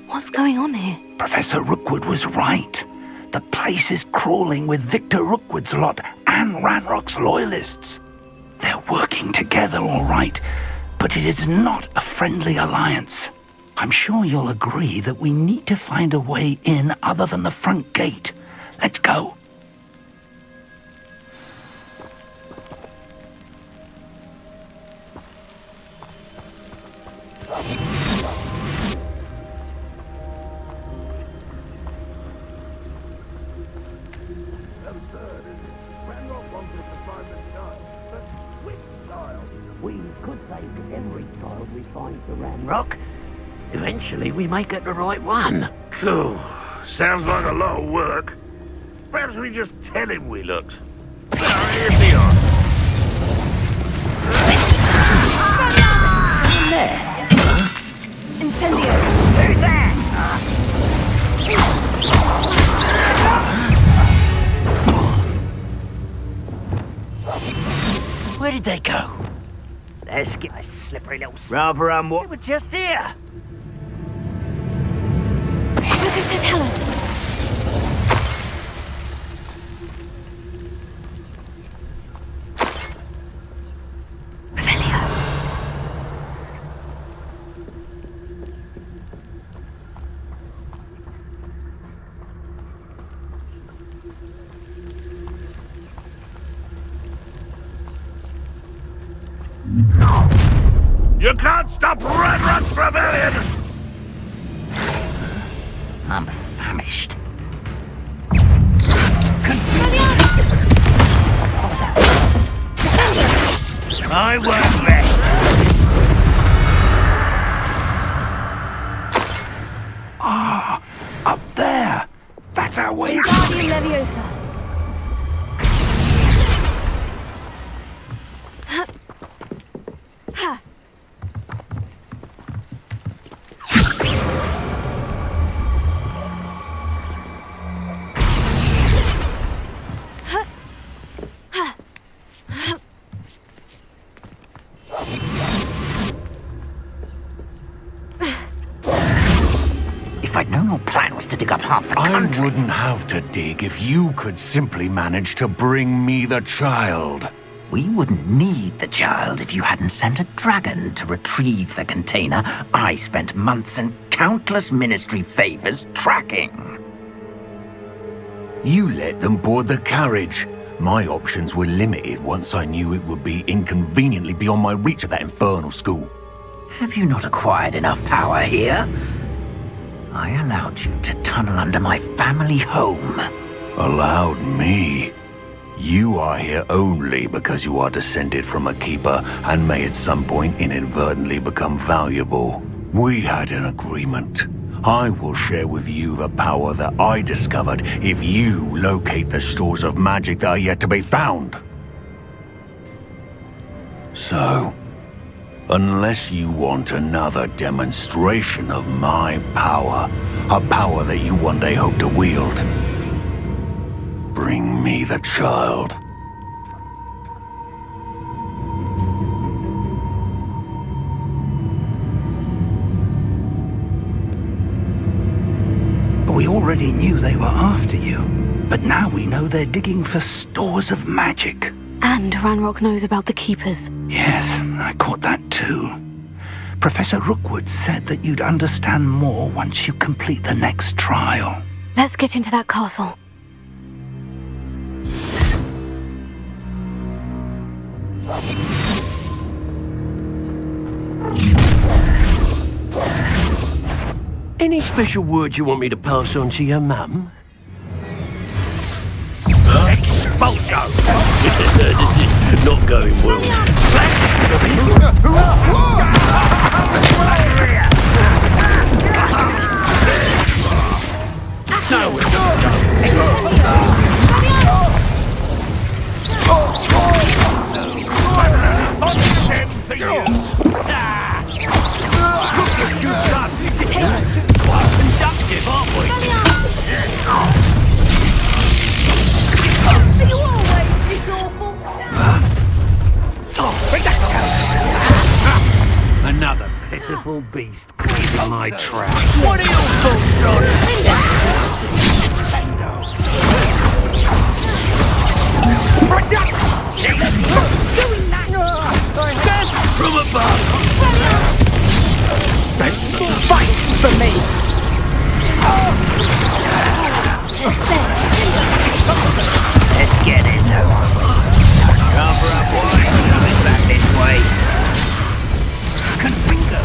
What's going on here? Professor Rookwood was right. The place is crawling with Victor Rookwood's lot and Ranrock's loyalists. They're working together, all right, but it is not a friendly alliance. I'm sure you'll agree that we need to find a way in other than the front gate. Let's go. We could take every child we find to Ranrock. Eventually we may get the right one. Cool. Sounds like a lot of work. Perhaps we just tell him we looked. Here they are. There. Incendio! Who's there? Where did they go? Let's get a slippery little... Rather what? We were just here. Lucas, don't tell us. Revelio. You can't stop Ranrock's rebellion! I'm famished. What was that? I won't rest. Ah, up there. That's our way. Wingardium Leviosa. If I'd known your plan was to dig up half the country... I wouldn't have to dig if you could simply manage to bring me the child. We wouldn't need the child if you hadn't sent a dragon to retrieve the container I spent months and countless ministry favors tracking. You let them board the carriage. My options were limited once I knew it would be inconveniently beyond my reach at that infernal school. Have you not acquired enough power here? I allowed you to tunnel under my family home. Allowed me? You are here only because you are descended from a keeper and may at some point inadvertently become valuable. We had an agreement. I will share with you the power that I discovered if you locate the stores of magic that are yet to be found. So, unless you want another demonstration of my power, a power that you one day hope to wield, bring me the child. We already knew they were after you, but now we know they're digging for stores of magic. And Ranrock knows about the Keepers. Yes, I caught that too. Professor Rookwood said that you'd understand more once you complete the next trial. Let's get into that castle. Any special words you want me to pass on to your mum? Expulsion! This is not going well. Another pitiful beast. in my trap. What are your thoughts on from above? Fight for me! Let's get this over with. Cover up wide, coming back this way. Confringo!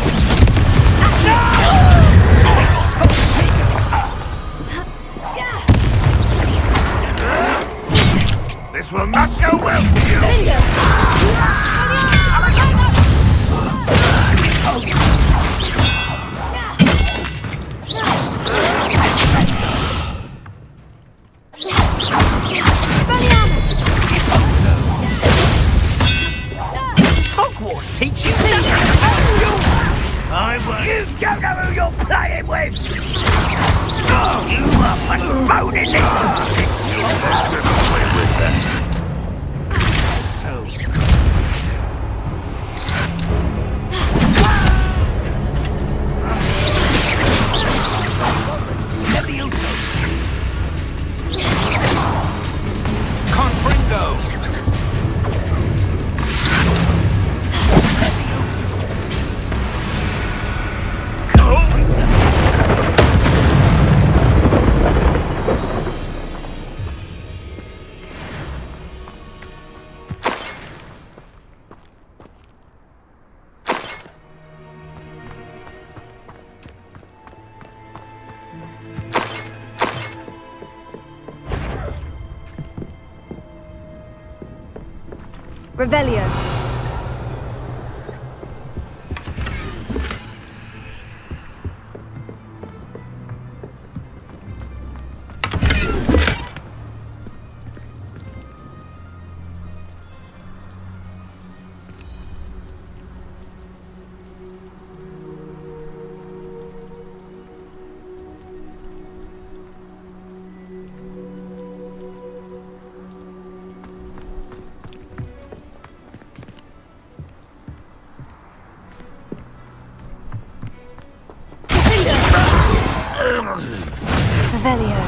This will not go well for you. Hogwarts teach you nothing! I won't. You don't know who you're playing with! Oh, you are postponing Revelio. Revelio.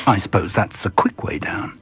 I suppose that's the quick way down.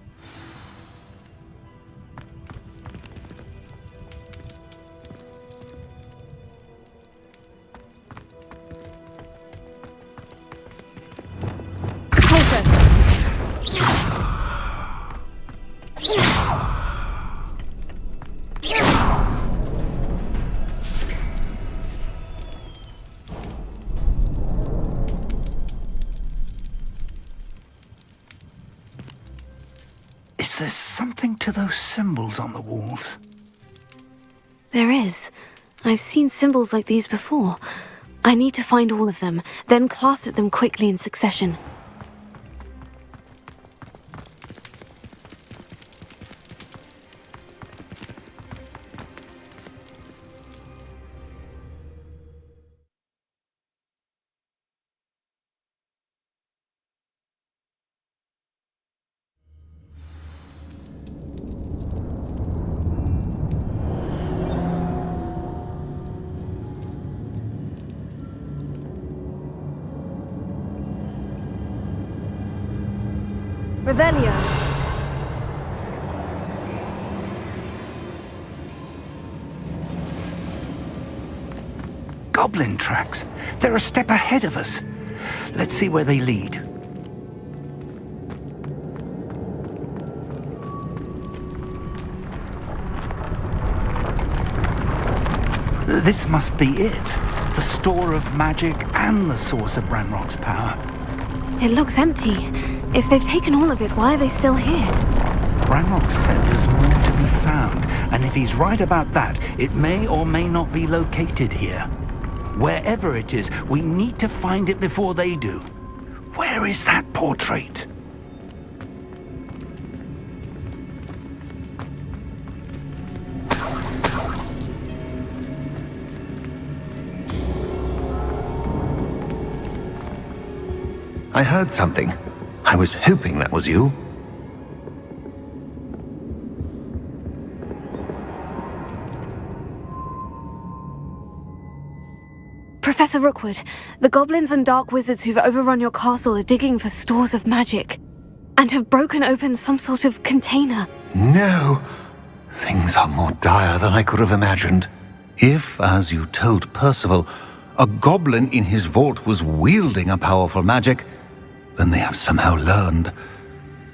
There's something to those symbols on the walls. There is. I've seen symbols like these before. I need to find all of them, then cast at them quickly in succession. Revelio. goblin tracks. They're a step ahead of us. Let's see where they lead. This must be it. The store of magic and the source of Ranrock's power. It looks empty. If they've taken all of it, why are they still here? Ranrock said there's more to be found, and if he's right about that, it may or may not be located here. Wherever it is, we need to find it before they do. Where is that portrait? I heard something. I was hoping that was you. Professor Rookwood, the goblins and dark wizards who've overrun your castle are digging for stores of magic, and have broken open some sort of container. No! Things are more dire than I could have imagined. If, as you told Percival, a goblin in his vault was wielding a powerful magic, then they have somehow learned.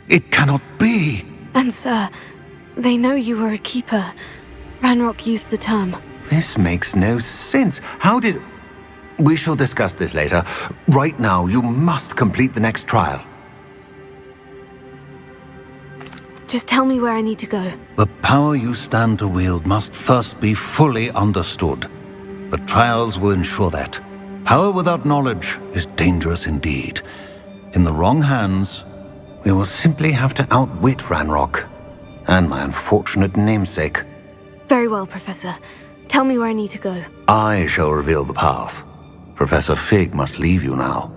It cannot be! And sir, they know you were a keeper. Ranrock used the term. This makes no sense. How did... We shall discuss this later. Right now, you must complete the next trial. Just tell me where I need to go. The power you stand to wield must first be fully understood. The trials will ensure that. Power without knowledge is dangerous indeed. In the wrong hands, we will simply have to outwit Ranrock and my unfortunate namesake. Very well, Professor. Tell me where I need to go. I shall reveal the path. Professor Fig must leave you now.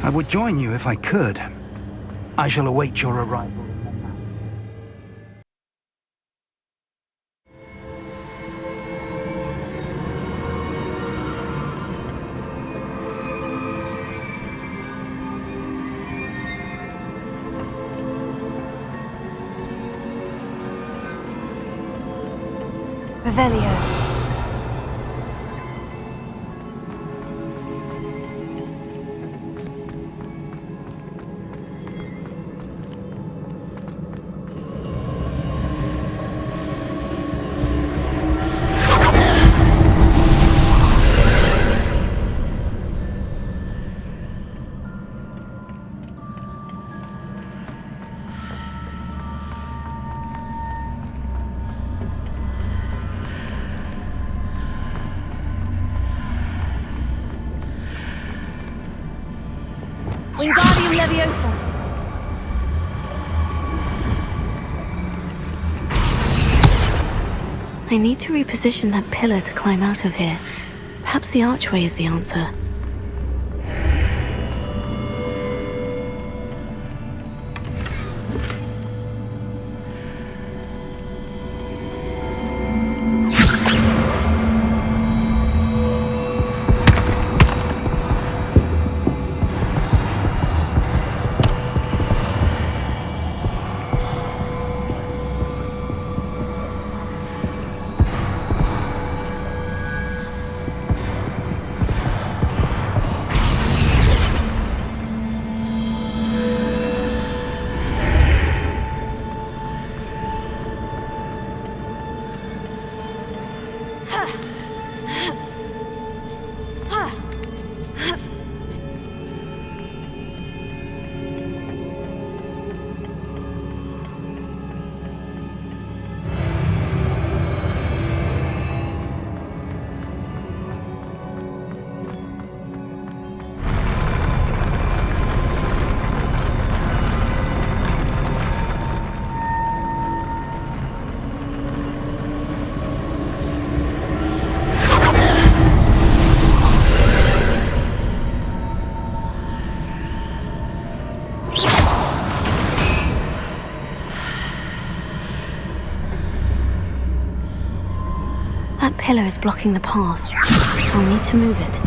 I would join you if I could. I shall await your arrival. Revelio. Wingardium Leviosa. I need to reposition that pillar to climb out of here. Perhaps the archway is the answer. That pillar is blocking the path. I'll need to move it.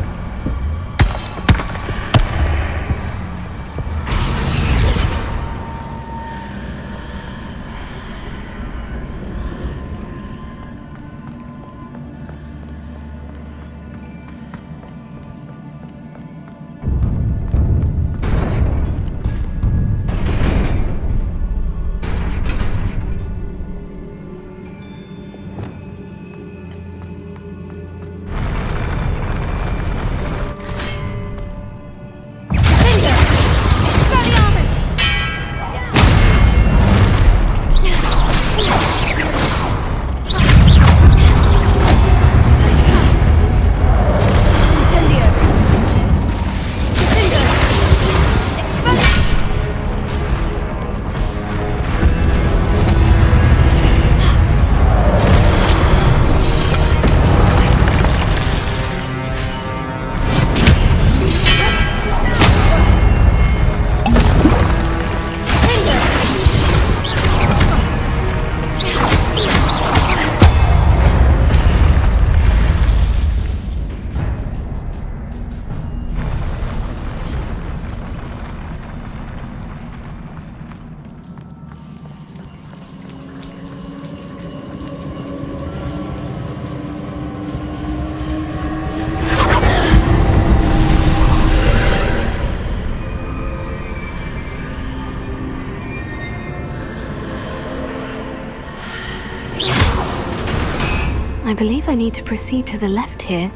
I believe I need to proceed to the left here,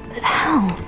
but how?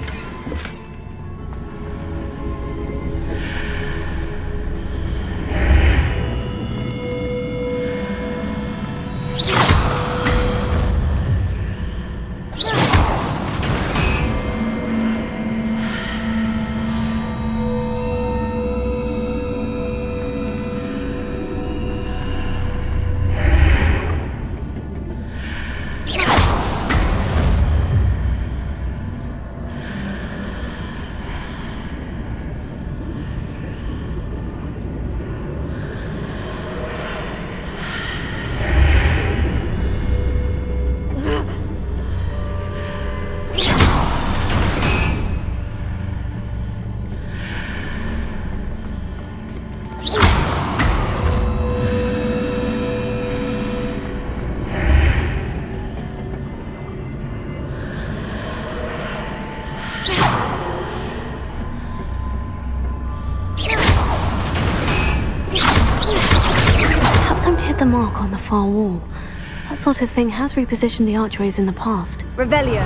The mark on the far wall. That sort of thing has repositioned the archways in the past. Revelio.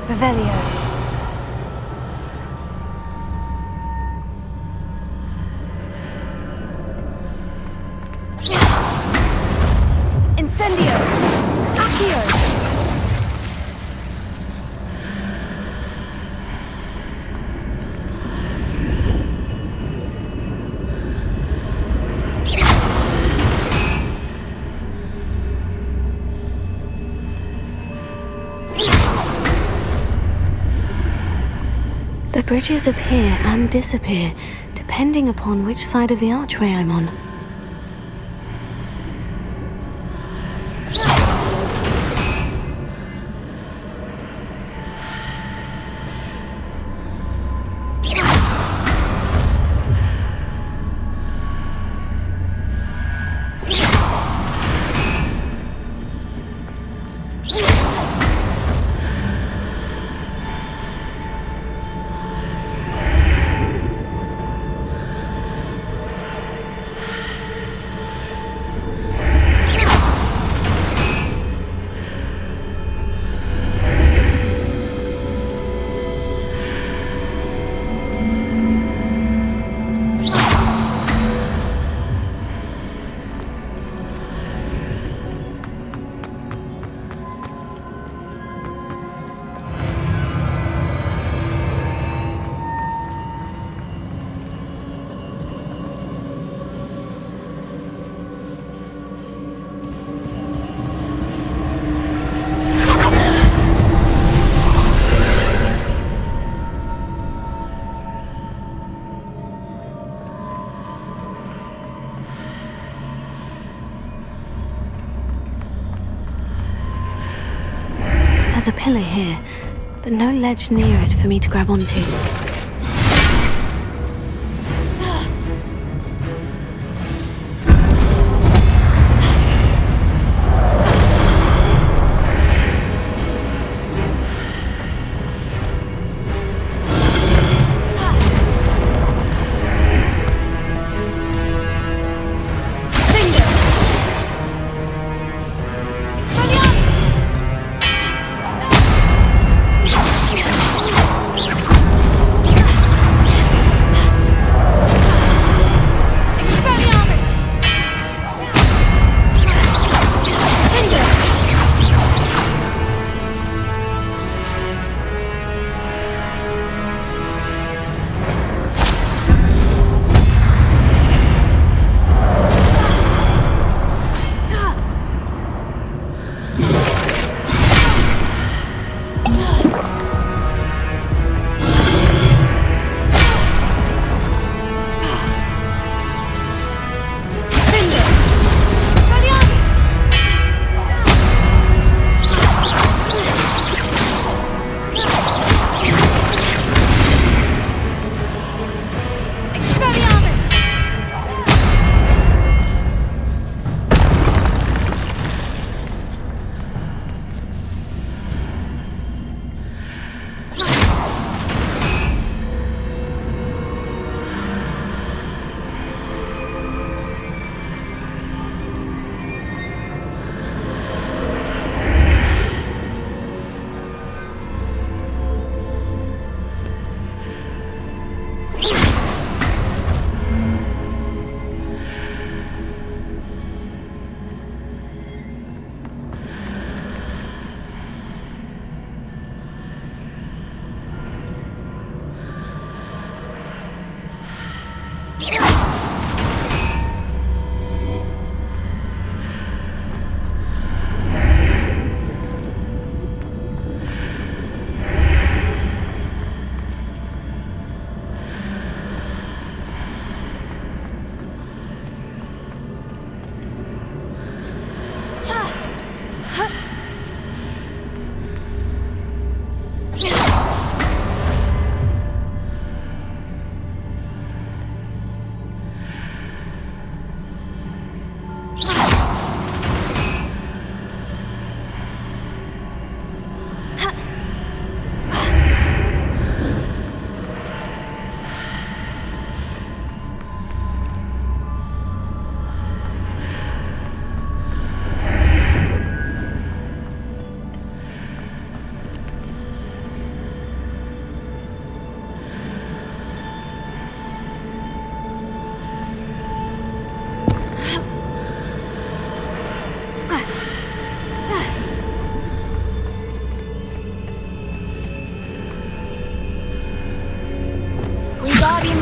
Revelio. Incendio! Accio! The bridges appear and disappear, depending upon which side of the archway I'm on. There's a pillar here, but no ledge near it for me to grab onto.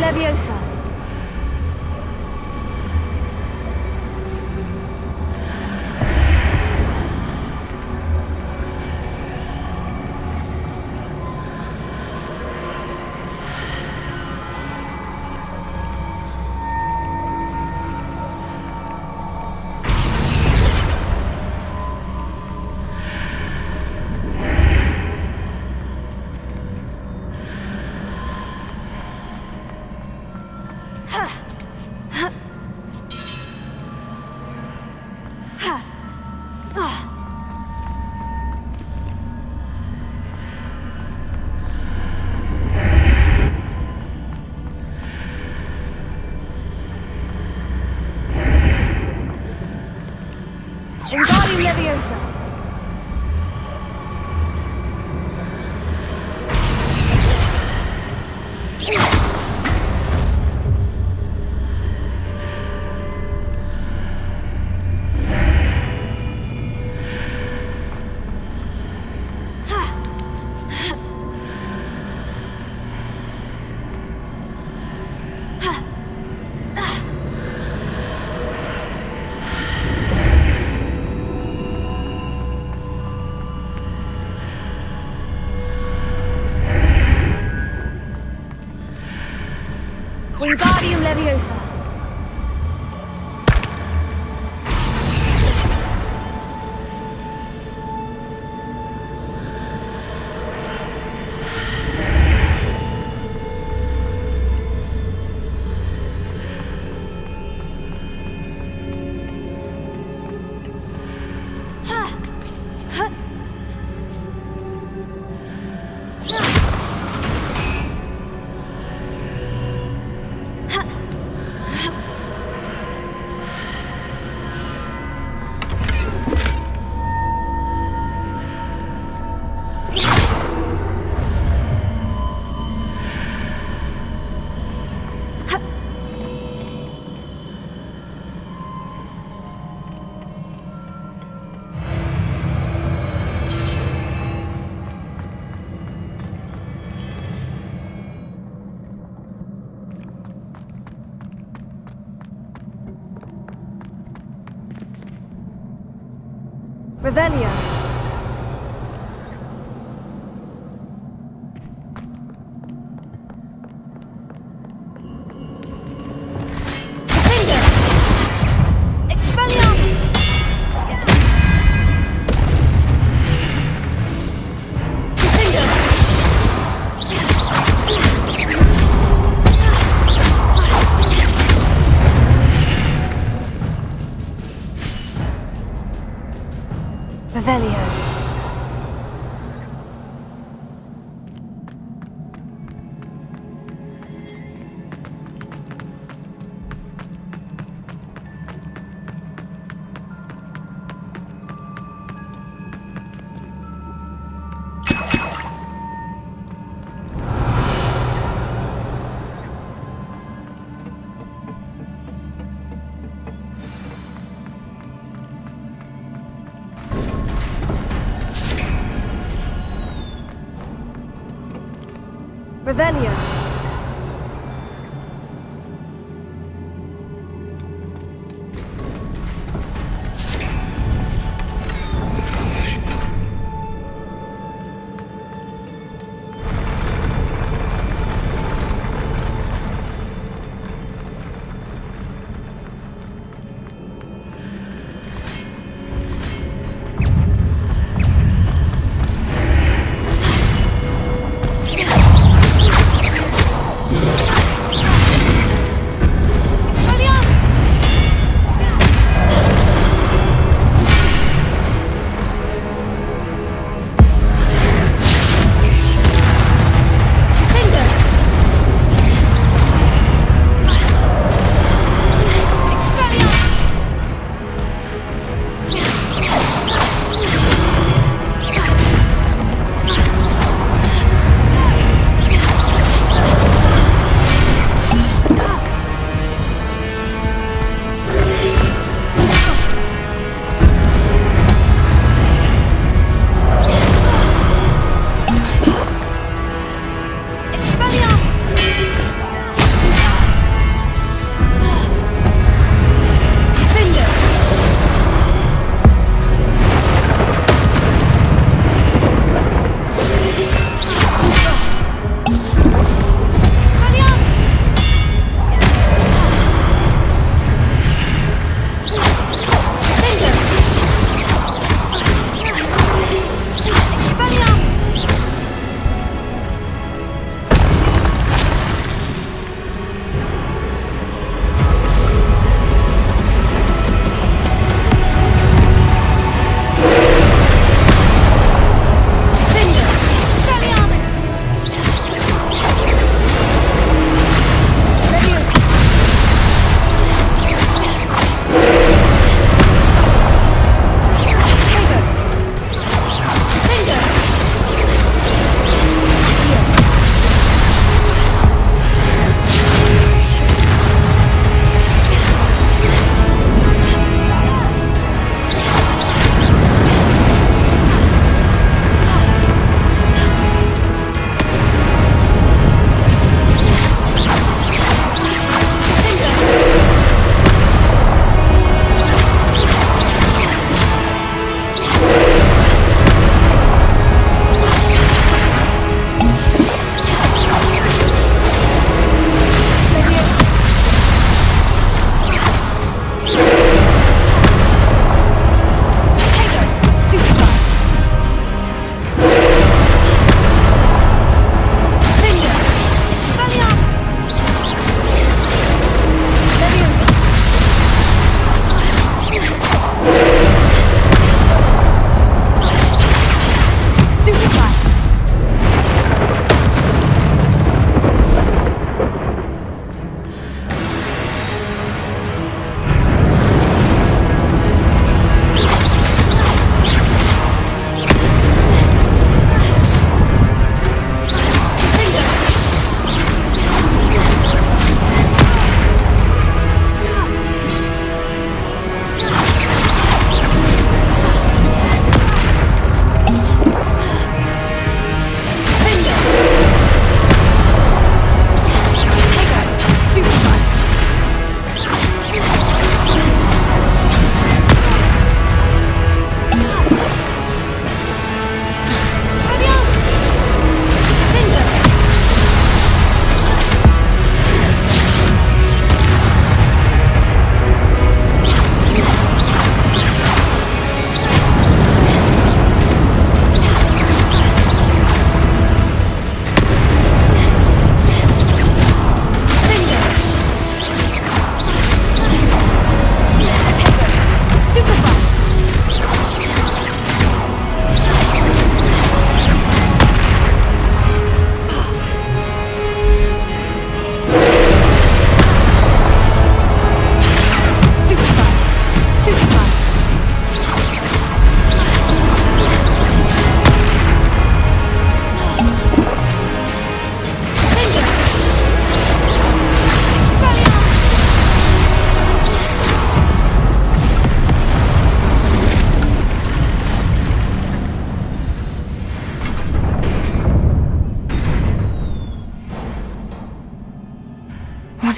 Leviosa. Leviosa. Wingardium Leviosa. Revelio. Revelio. Revelio.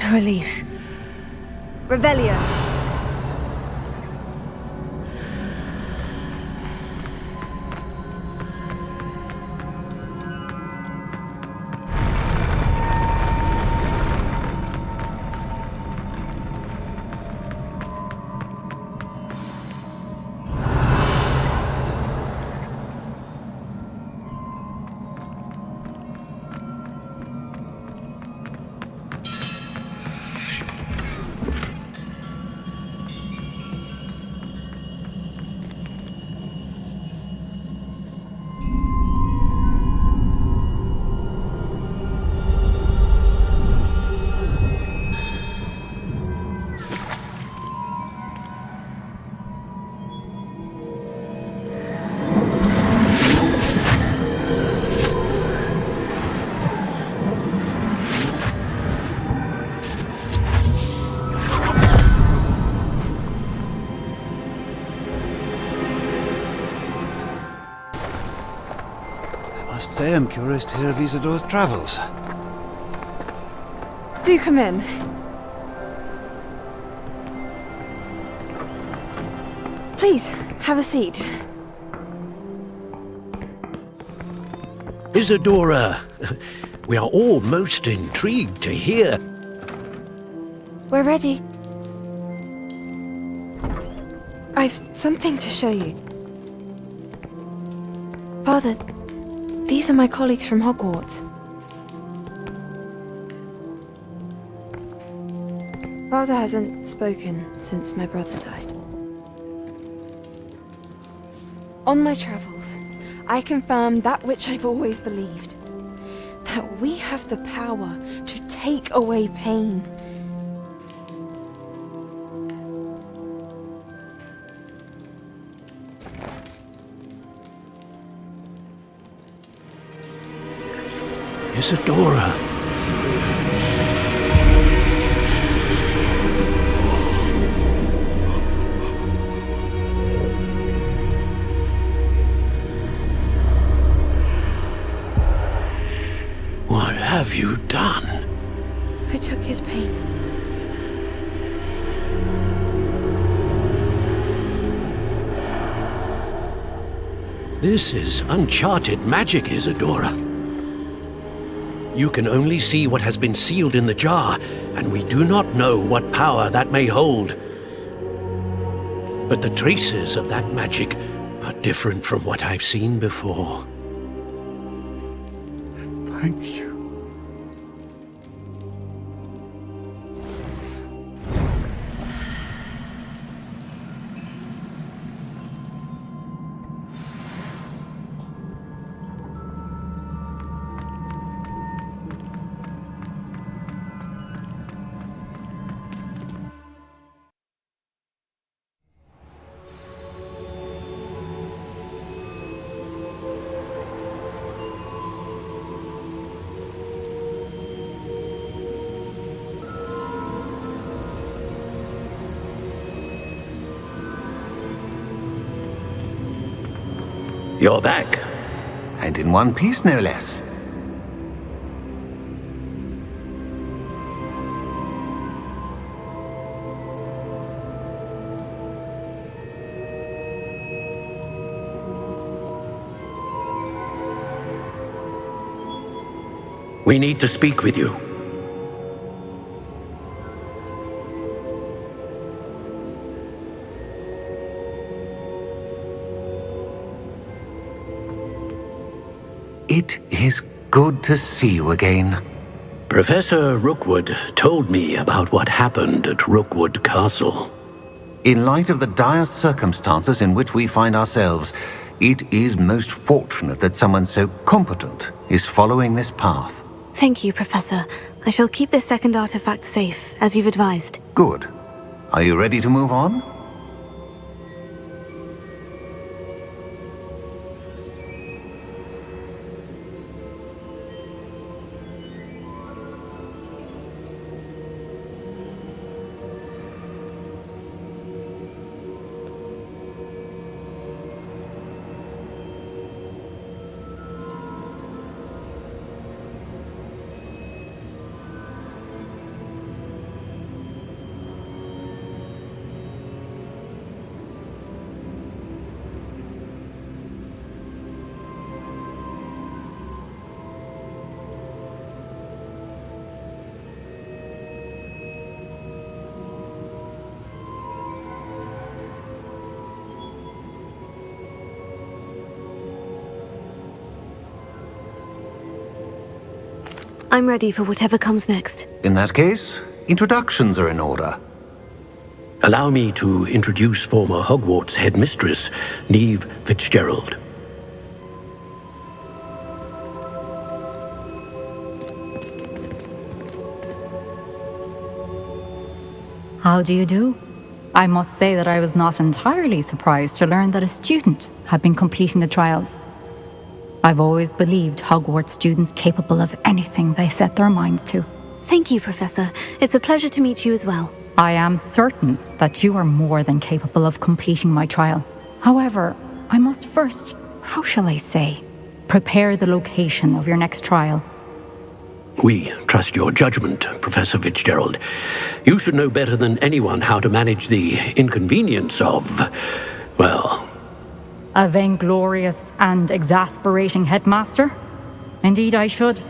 a relief. Revelio. I must say I'm curious to hear of Isadore's travels. Do come in. Please, have a seat. Isadora, we are all most intrigued to hear. We're ready. I've something to show you. Father, these are my colleagues from Hogwarts. Father hasn't spoken since my brother died. On my travels, I confirmed that which I've always believed. That we have the power to take away pain. Isadora. What have you done? I took his pain. This is uncharted magic, Isadora. You can only see what has been sealed in the jar, and we do not know what power that may hold. But the traces of that magic are different from what I've seen before. Thank you. You're back. And in one piece, no less. We need to speak with you. It is good to see you again. Professor Rookwood told me about what happened at Rookwood Castle. In light of the dire circumstances in which we find ourselves, it is most fortunate that someone so competent is following this path. Thank you, Professor. I shall keep this second artifact safe, as you've advised. Good. Are you ready to move on? I'm ready for whatever comes next. In that case, introductions are in order. Allow me to introduce former Hogwarts headmistress, Neve Fitzgerald. How do you do? I must say that I was not entirely surprised to learn that a student had been completing the trials. I've always believed Hogwarts students capable of anything they set their minds to. Thank you, Professor. It's a pleasure to meet you as well. I am certain that you are more than capable of completing my trial. However, I must first, how shall I say, prepare the location of your next trial. We trust your judgment, Professor Fitzgerald. You should know better than anyone how to manage the inconvenience of, well... A vainglorious and exasperating headmaster? Indeed I should.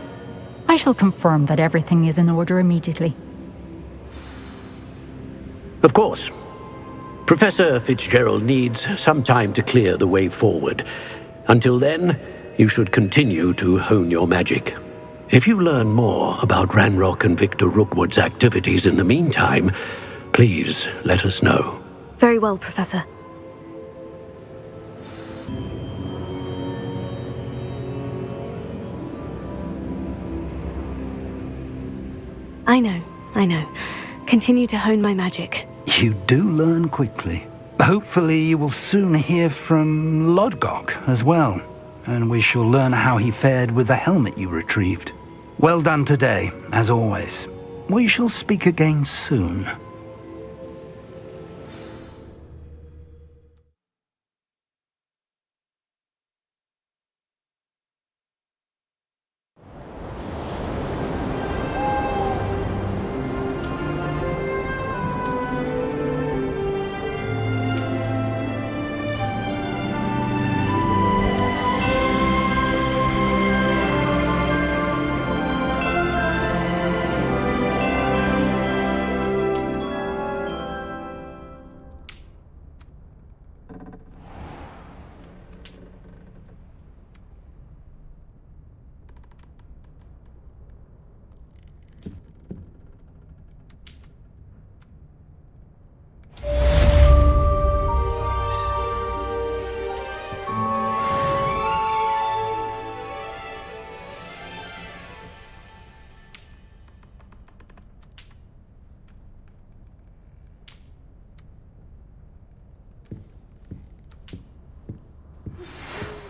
I shall confirm that everything is in order immediately. Of course. Professor Fitzgerald needs some time to clear the way forward. Until then, you should continue to hone your magic. If you learn more about Ranrock and Victor Rookwood's activities in the meantime, please let us know. Very well, Professor. I know. Continue to hone my magic. You do learn quickly. Hopefully you will soon hear from Lodgok as well, and we shall learn how he fared with the helmet you retrieved. Well done today, as always. We shall speak again soon.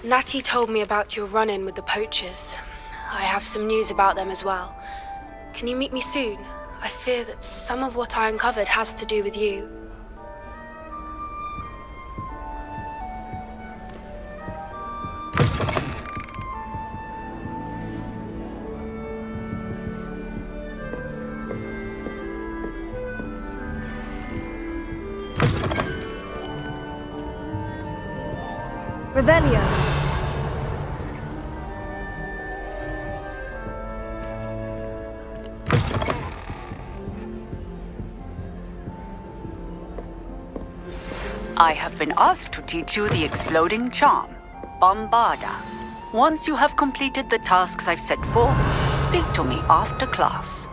Natty told me about your run-in with the poachers. I have some news about them as well. Can you meet me soon? I fear that some of what I uncovered has to do with you. Revelio. I have been asked to teach you the exploding charm, Bombarda. Once you have completed the tasks I've set forth, speak to me after class.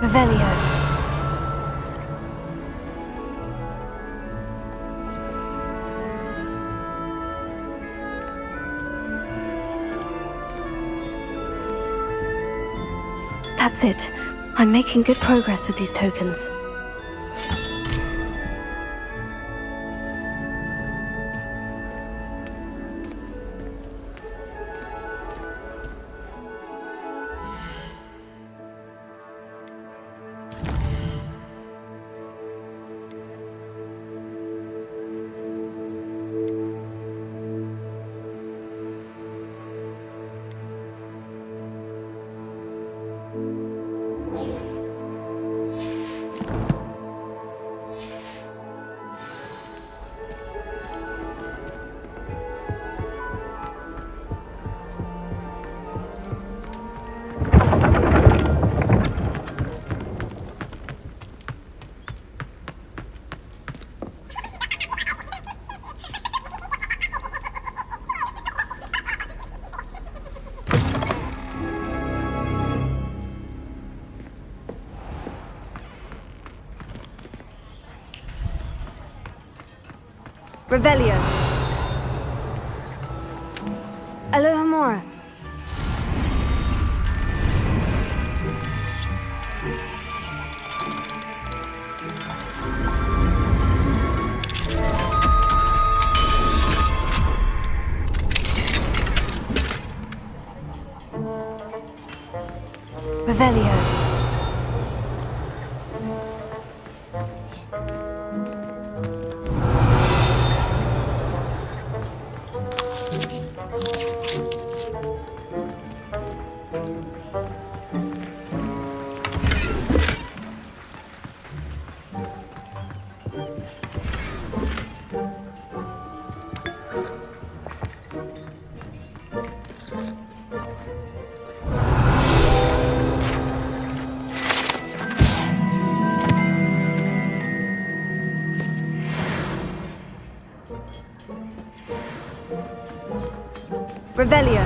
Revelio. That's it. I'm making good progress with these tokens. Revelio. Alohomora. Revelio. Revelio.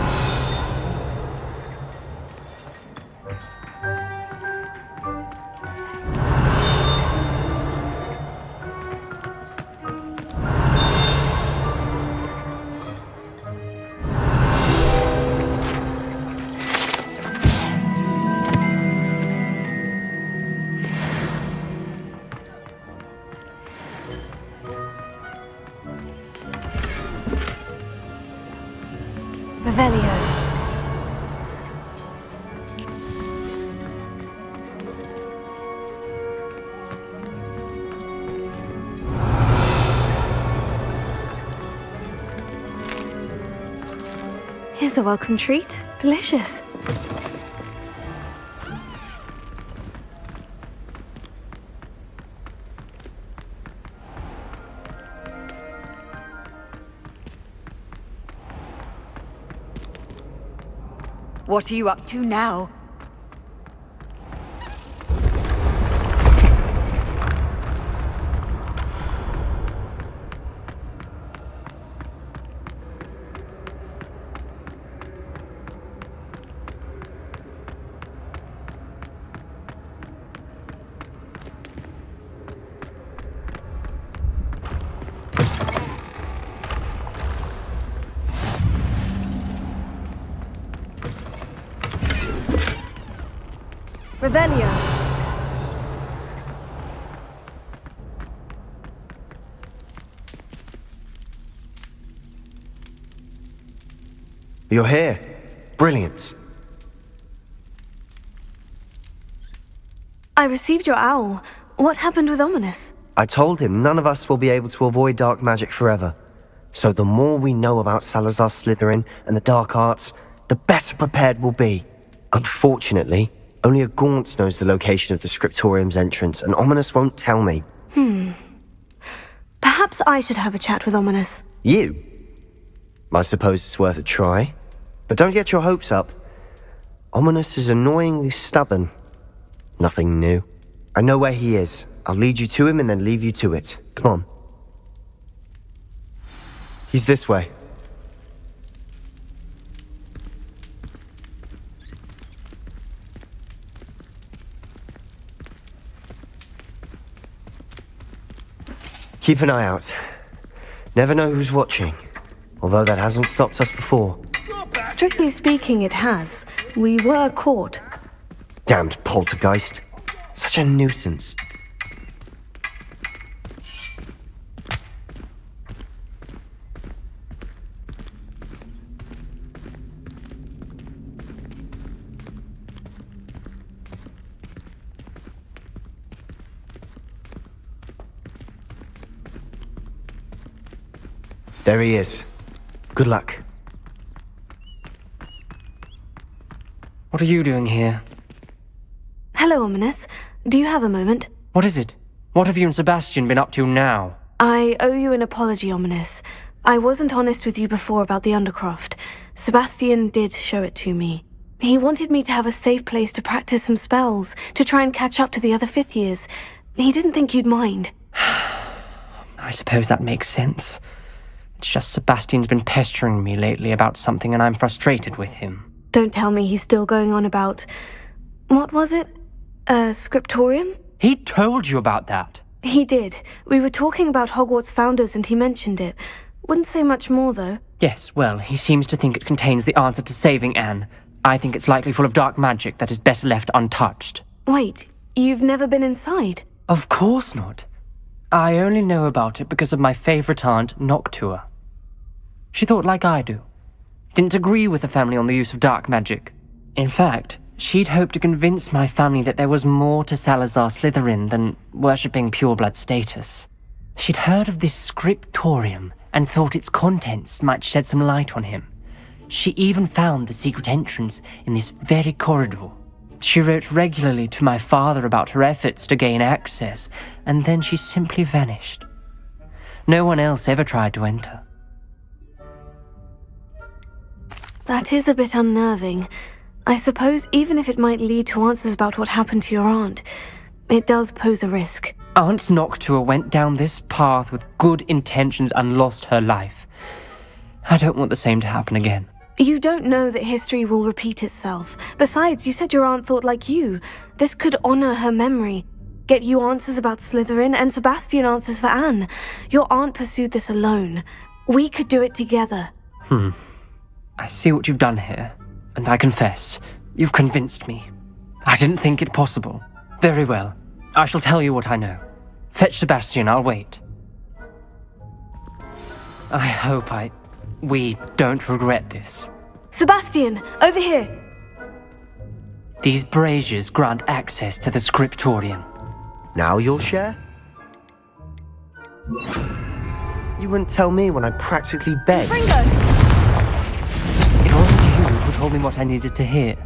Revelio. Here's a welcome treat. Delicious. What are you up to now? Revelio. You're here. Brilliant. I received your owl. What happened with Ominous? I told him none of us will be able to avoid dark magic forever. So the more we know about Salazar Slytherin and the dark arts, the better prepared we'll be. Unfortunately, only a Gaunt knows the location of the Scriptorium's entrance, and Ominous won't tell me. Perhaps I should have a chat with Ominous. You? I suppose it's worth a try. But don't get your hopes up. Ominous is annoyingly stubborn. Nothing new. I know where he is. I'll lead you to him and then leave you to it. Come on. He's this way. Keep an eye out. Never know who's watching. Although that hasn't stopped us before. Strictly speaking, it has. We were caught. Damned poltergeist. Such a nuisance. There he is. Good luck. What are you doing here? Hello, Ominous. Do you have a moment? What is it? What have you and Sebastian been up to now? I owe you an apology, Ominous. I wasn't honest with you before about the Undercroft. Sebastian did show it to me. He wanted me to have a safe place to practice some spells, to try and catch up to the other fifth years. He didn't think you'd mind. I suppose that makes sense. It's just Sebastian's been pestering me lately about something and I'm frustrated with him. Don't tell me he's still going on about... What was it? Scriptorium? He told you about that. He did. We were talking about Hogwarts founders and he mentioned it. Wouldn't say much more, though. Yes, well, he seems to think it contains the answer to saving Anne. I think it's likely full of dark magic that is better left untouched. Wait, you've never been inside? Of course not. I only know about it because of my favourite aunt, Noctua. She thought like I do. Didn't agree with the family on the use of dark magic. In fact, she'd hoped to convince my family that there was more to Salazar Slytherin than worshipping pureblood status. She'd heard of this scriptorium and thought its contents might shed some light on him. She even found the secret entrance in this very corridor. She wrote regularly to my father about her efforts to gain access, and then she simply vanished. No one else ever tried to enter. That is a bit unnerving. I suppose even if it might lead to answers about what happened to your aunt, it does pose a risk. Aunt Noctua went down this path with good intentions and lost her life. I don't want the same to happen again. You don't know that history will repeat itself. Besides, you said your aunt thought like you. This could honor her memory. Get you answers about Slytherin and Sebastian answers for Anne. Your aunt pursued this alone. We could do it together. I see what you've done here, and I confess, you've convinced me. I didn't think it possible. Very well. I shall tell you what I know. Fetch Sebastian, I'll wait. I hope we don't regret this. Sebastian, over here! These braziers grant access to the scriptorium. Now you'll share? You wouldn't tell me when I practically begged. Fringo! It wasn't you who told me what I needed to hear.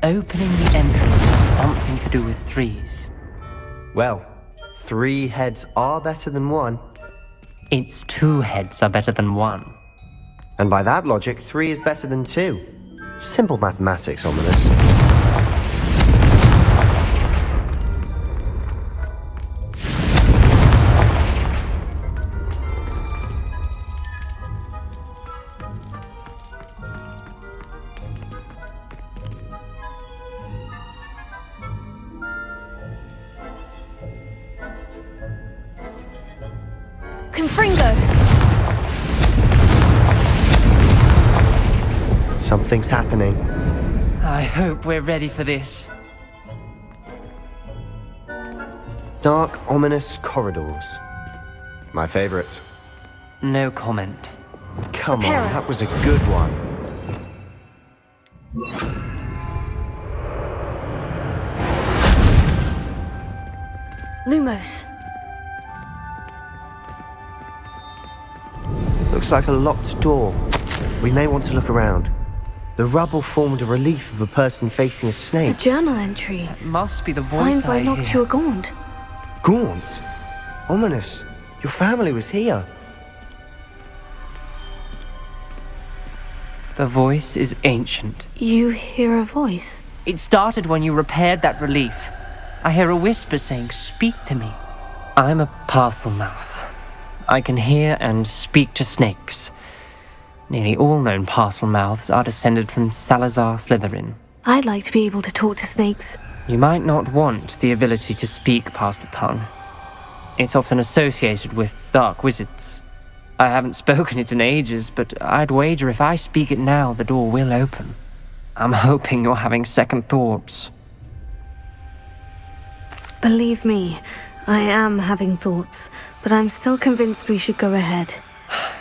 Opening the entrance has something to do with threes. Well, 3 heads are better than 1. It's 2 heads are better than 1. And by that logic, 3 is better than 2. Simple mathematics, Ominous. Confringo! Something's happening. I hope we're ready for this. Dark, ominous corridors. My favorite. No comment. Come on, that was a good one. Lumos. Looks like a locked door. We may want to look around. The rubble formed a relief of a person facing a snake. A journal entry. That must be the voice Signed by I hear. Noctua Gaunt. Gaunt? Ominous. Your family was here. The voice is ancient. You hear a voice? It started when you repaired that relief. I hear a whisper saying, "Speak to me." I'm a parcel mouth. I can hear and speak to snakes. Nearly all known parcel mouths are descended from Salazar Slytherin. I'd like to be able to talk to snakes. You might not want the ability to speak past the tongue. It's often associated with dark wizards. I haven't spoken it in ages, but I'd wager if I speak it now, the door will open. I'm hoping you're having second thoughts. Believe me, I am having thoughts, but I'm still convinced we should go ahead.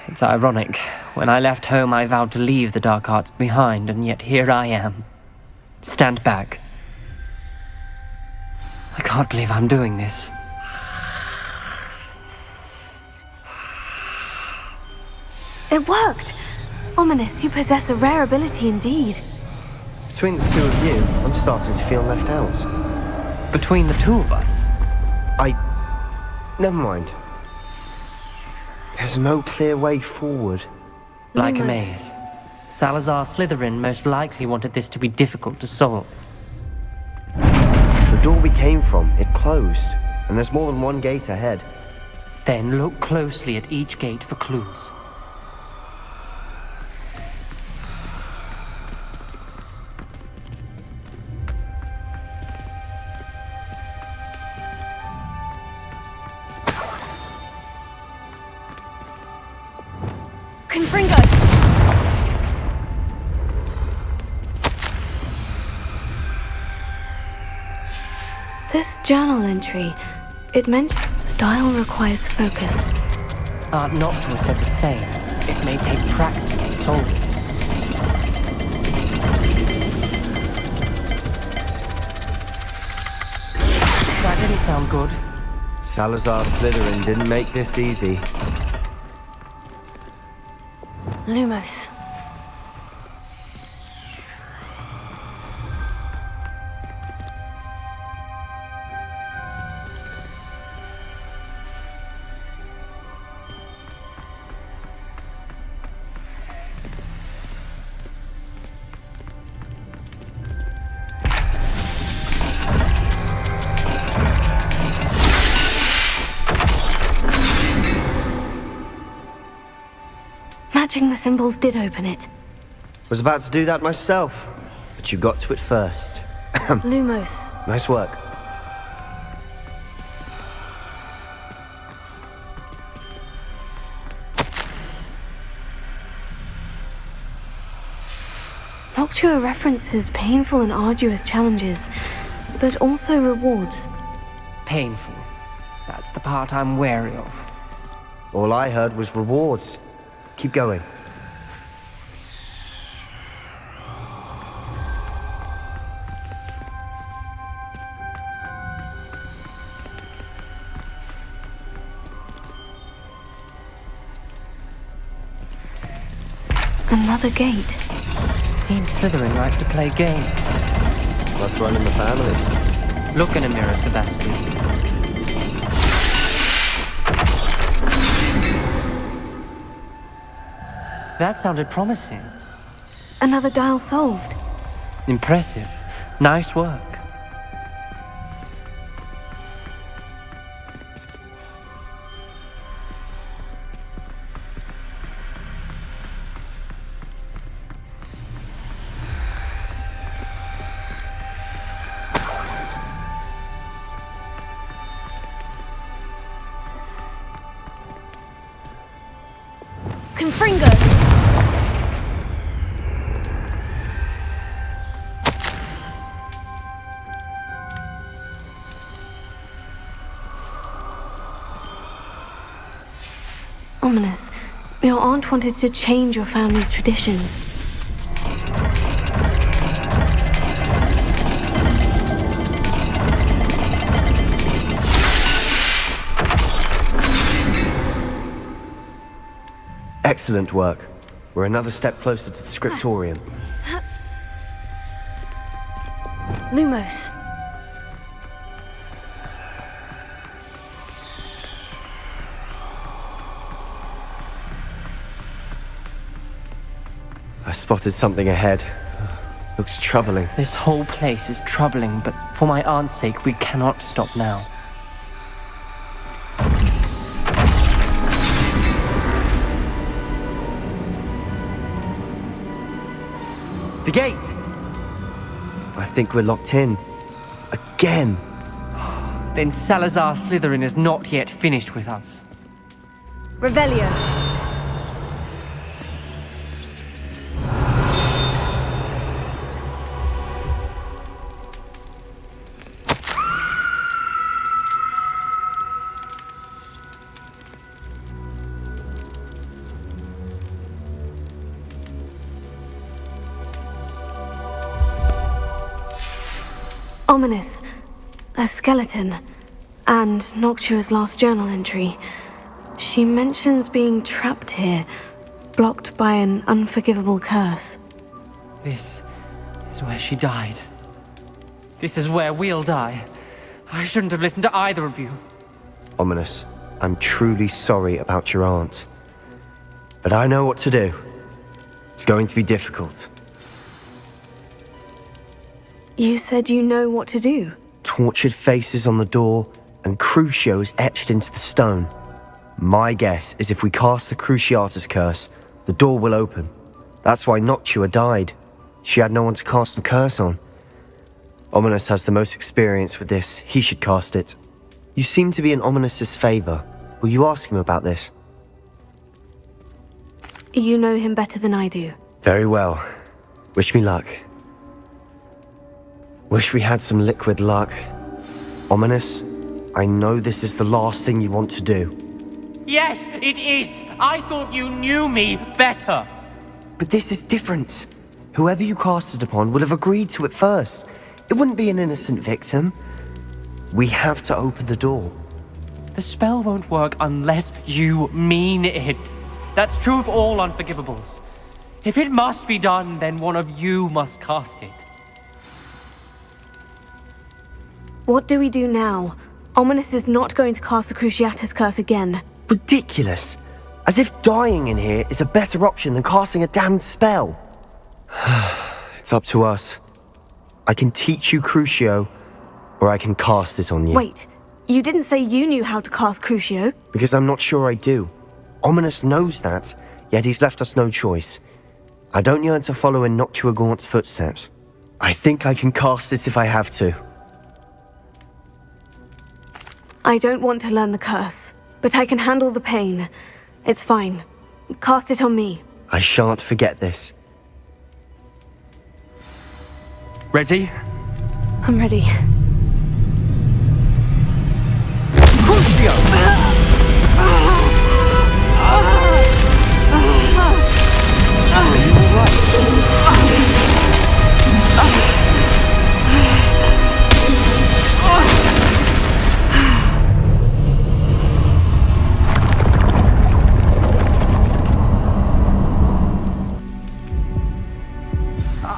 It's ironic. When I left home, I vowed to leave the dark arts behind, and yet here I am. Stand back. I can't believe I'm doing this. It worked! Ominous, you possess a rare ability indeed. Between the two of you, I'm starting to feel left out. Between the two of us? Never mind. There's no clear way forward. Like a maze. Salazar Slytherin most likely wanted this to be difficult to solve. The door we came from, it closed, and there's more than one gate ahead. Then look closely at each gate for clues. This journal entry, it mentioned the dial requires focus. Aunt Noctua said the same. It may take practice to solve it. That didn't sound good. Salazar Slytherin didn't make this easy. Lumos. Matching the symbols did open it. Was about to do that myself, but you got to it first. Lumos. Nice work. Noctua references painful and arduous challenges, but also rewards. Painful. That's the part I'm wary of. All I heard was rewards. Keep going. Another gate. Seems Slytherin like to play games. Must run in the family. Look in a mirror, Sebastian. That sounded promising. Another dial solved. Impressive. Nice work. Confringo! Ominous. Your aunt wanted to change your family's traditions. Excellent work. We're another step closer to the scriptorium. Lumos. I spotted something ahead. Looks troubling. This whole place is troubling, but for my aunt's sake, we cannot stop now. The gate! I think we're locked in. Again. Then Salazar Slytherin is not yet finished with us. Revelio. Ominous. A skeleton. And Noctua's last journal entry. She mentions being trapped here, blocked by an unforgivable curse. This is where she died. This is where we'll die. I shouldn't have listened to either of you. Ominous, I'm truly sorry about your aunt. But I know what to do. It's going to be difficult. You said you know what to do. Tortured faces on the door and Crucios etched into the stone. My guess is if we cast the Cruciatus curse, the door will open. That's why Noctua died. She had no one to cast the curse on. Ominous has the most experience with this. He should cast it. You seem to be in Ominous's favor. Will you ask him about this? You know him better than I do. Very well. Wish me luck. Wish we had some liquid luck. Ominous, I know this is the last thing you want to do. Yes, it is! I thought you knew me better! But this is different. Whoever you cast it upon would have agreed to it first. It wouldn't be an innocent victim. We have to open the door. The spell won't work unless you mean it. That's true of all unforgivables. If it must be done, then one of you must cast it. What do we do now? Ominous is not going to cast the Cruciatus Curse again. Ridiculous. As if dying in here is a better option than casting a damned spell. It's up to us. I can teach you Crucio, or I can cast it on you. Wait, you didn't say you knew how to cast Crucio? Because I'm not sure I do. Ominous knows that, yet he's left us no choice. I don't yearn to follow in Noctua Gaunt's footsteps. I think I can cast it if I have to. I don't want to learn the curse, but I can handle the pain. It's fine. Cast it on me. I shan't forget this. Ready? I'm ready.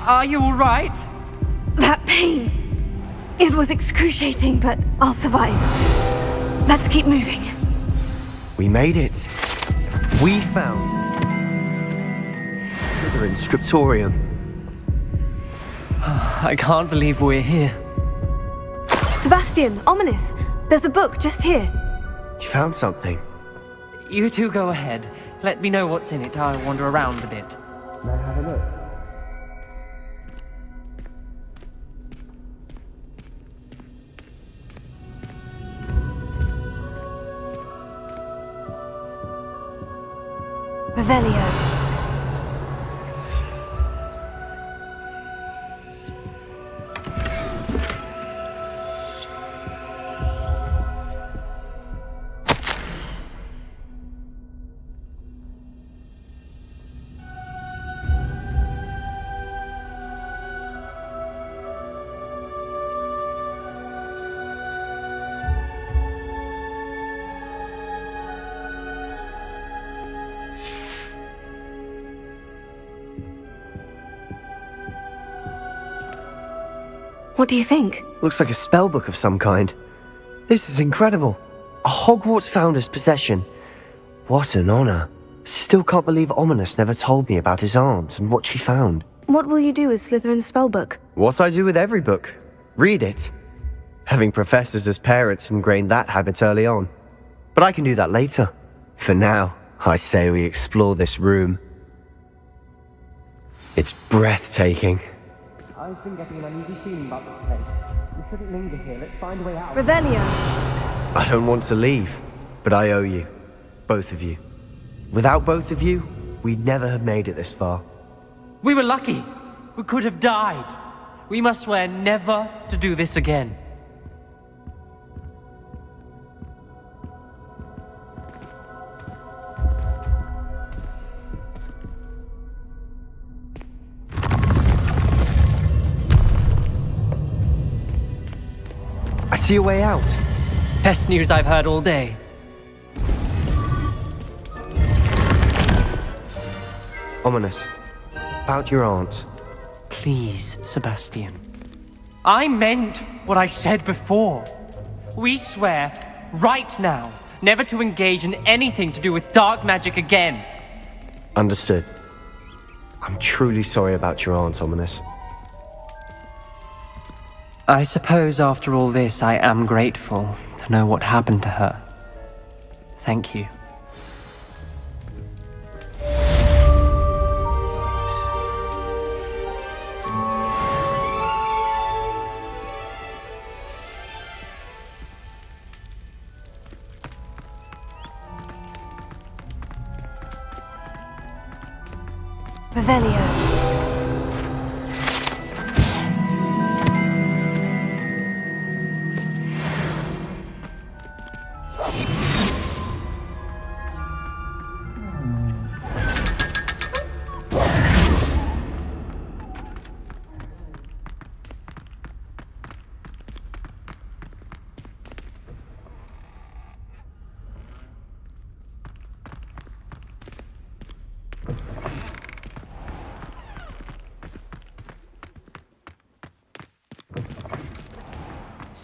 Are you all right? That pain. It was excruciating, but I'll survive. Let's keep moving. We made it. We found Slytherin Scriptorium. I can't believe we're here. Sebastian, Ominous, there's a book just here. You found something. You two go ahead. Let me know what's in it. I'll wander around a bit. May I have a look? Revelio. What do you think? Looks like a spellbook of some kind. This is incredible. A Hogwarts founder's possession. What an honor. Still can't believe Ominous never told me about his aunt and what she found. What will you do with Slytherin's spellbook? What I do with every book. Read it. Having professors as parents ingrained that habit early on. But I can do that later. For now, I say we explore this room. It's breathtaking. I've been getting an uneasy feeling about this place. We shouldn't linger here. Let's find a way out. Revelio. I don't want to leave, but I owe you. Both of you. Without both of you, we'd never have made it this far. We were lucky. We could have died. We must swear never to do this again. I see a way out. Best news I've heard all day. Ominous. About your aunt. Please, Sebastian. I meant what I said before. We swear, right now, never to engage in anything to do with dark magic again. Understood. I'm truly sorry about your aunt, Ominous. I suppose after all this, I am grateful to know what happened to her. Thank you. Revelio.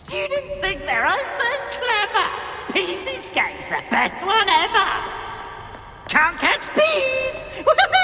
Students think they're oh so clever. Peeves' game's the best one ever. Can't catch Peeves! Woohoo!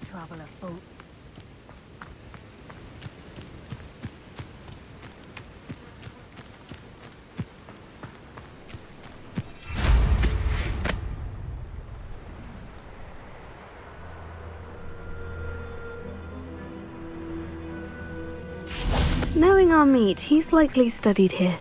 Traveler boat. Knowing our meet, he's likely studied here.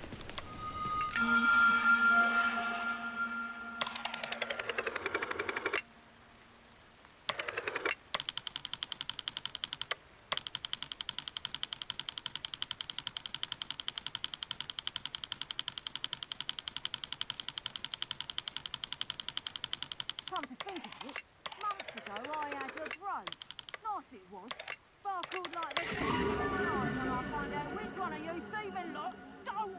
Come to think of it, months ago I had a drone. Nice it was. Sparkled like the sun in my eyes when I find out which one of you thieving lot stole it.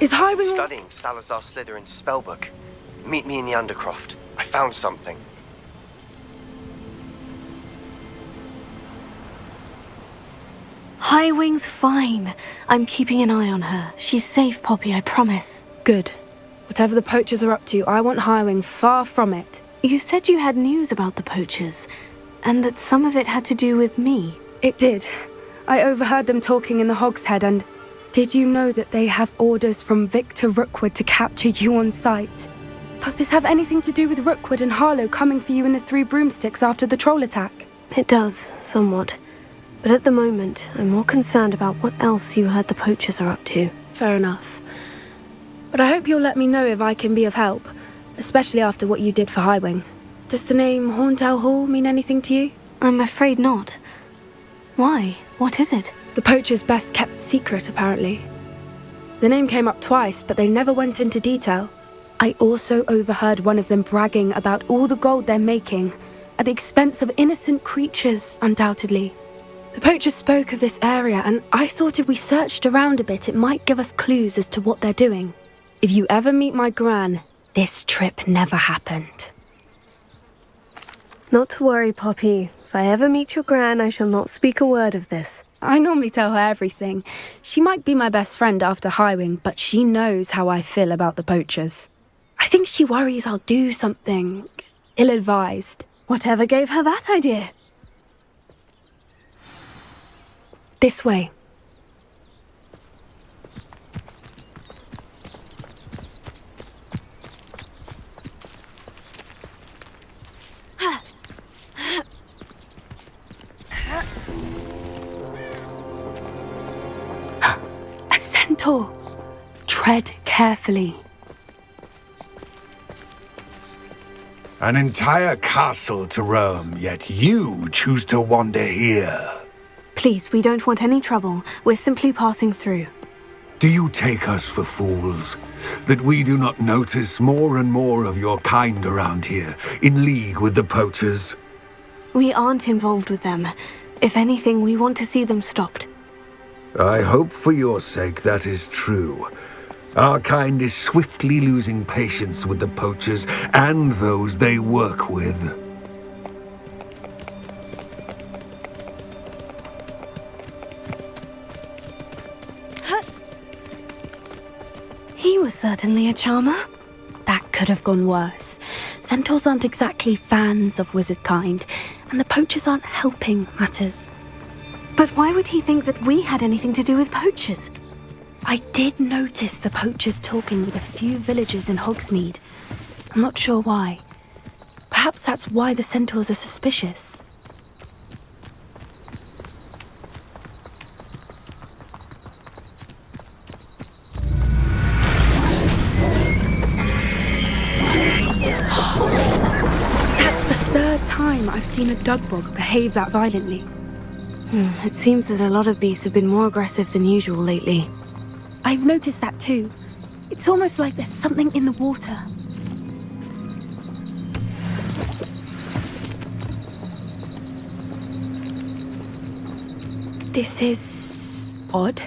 Is Highwing... Studying Salazar Slytherin's spellbook. Meet me in the Undercroft. I found something. Highwing's fine. I'm keeping an eye on her. She's safe, Poppy, I promise. Good. Whatever the poachers are up to, I want Highwing far from it. You said you had news about the poachers, and that some of it had to do with me. It did. I overheard them talking in the Hogshead, and did you know that they have orders from Victor Rookwood to capture you on sight? Does this have anything to do with Rookwood and Harlow coming for you in the Three Broomsticks after the troll attack? It does, somewhat. But at the moment, I'm more concerned about what else you heard the poachers are up to. Fair enough. But I hope you'll let me know if I can be of help, especially after what you did for Highwing. Does the name Horntail Hall mean anything to you? I'm afraid not. Why? What is it? The poacher's best kept secret, apparently. The name came up twice, but they never went into detail. I also overheard one of them bragging about all the gold they're making, at the expense of innocent creatures, undoubtedly. The poachers spoke of this area, and I thought if we searched around a bit, it might give us clues as to what they're doing. If you ever meet my gran, this trip never happened. Not to worry, Poppy. If I ever meet your gran, I shall not speak a word of this. I normally tell her everything. She might be my best friend after Highwing, but she knows how I feel about the poachers. I think she worries I'll do something ill-advised. Whatever gave her that idea? This way. A centaur. Tread carefully. An entire castle to roam, yet you choose to wander here. Please, we don't want any trouble. We're simply passing through. Do you take us for fools? That we do not notice more and more of your kind around here, in league with the poachers? We aren't involved with them. If anything, we want to see them stopped. I hope for your sake that is true. Our kind is swiftly losing patience with the poachers and those they work with. He was certainly a charmer. That could have gone worse. Centaurs aren't exactly fans of wizard kind, and the poachers aren't helping matters. But why would he think that we had anything to do with poachers? I did notice the poachers talking with a few villagers in Hogsmeade. I'm not sure why. Perhaps that's why the centaurs are suspicious. That's the third time I've seen a dugbog behave that violently. It seems that a lot of beasts have been more aggressive than usual lately. I've noticed that too. It's almost like there's something in the water. This is odd.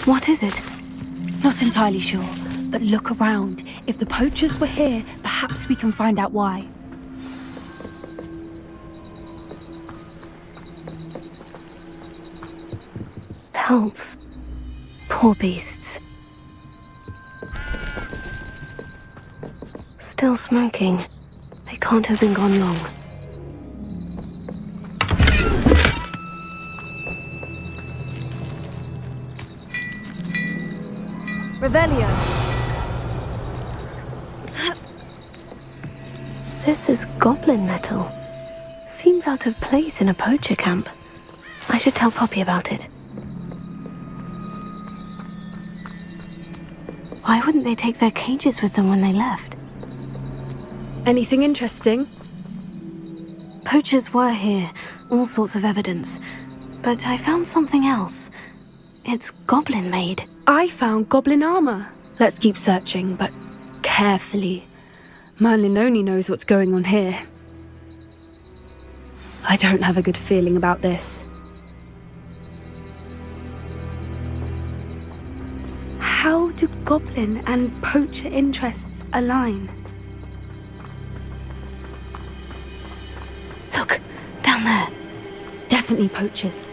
What is it? Not entirely sure, but look around. If the poachers were here, perhaps we can find out why. Pelts. Poor beasts. Still smoking. They can't have been gone long. Revelio. This is goblin metal. Seems out of place in a poacher camp. I should tell Poppy about it. Why wouldn't they take their cages with them when they left? Anything interesting? Poachers were here, all sorts of evidence. But I found something else. It's goblin-made. I found goblin armor. Let's keep searching, but carefully. Merlin only knows what's going on here. I don't have a good feeling about this. How do goblin and poacher interests align? Look, down there. Definitely poachers.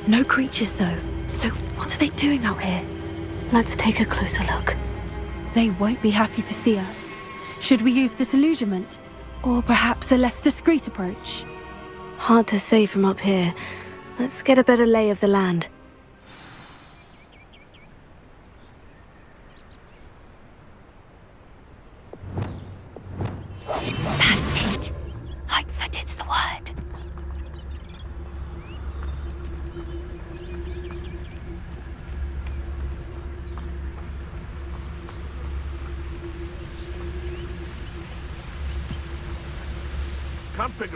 No creatures though. So what are they doing out here? Let's take a closer look. They won't be happy to see us. Should we use disillusionment? Or perhaps a less discreet approach? Hard to say from up here. Let's get a better lay of the land. That's it. Lightfooted's the word.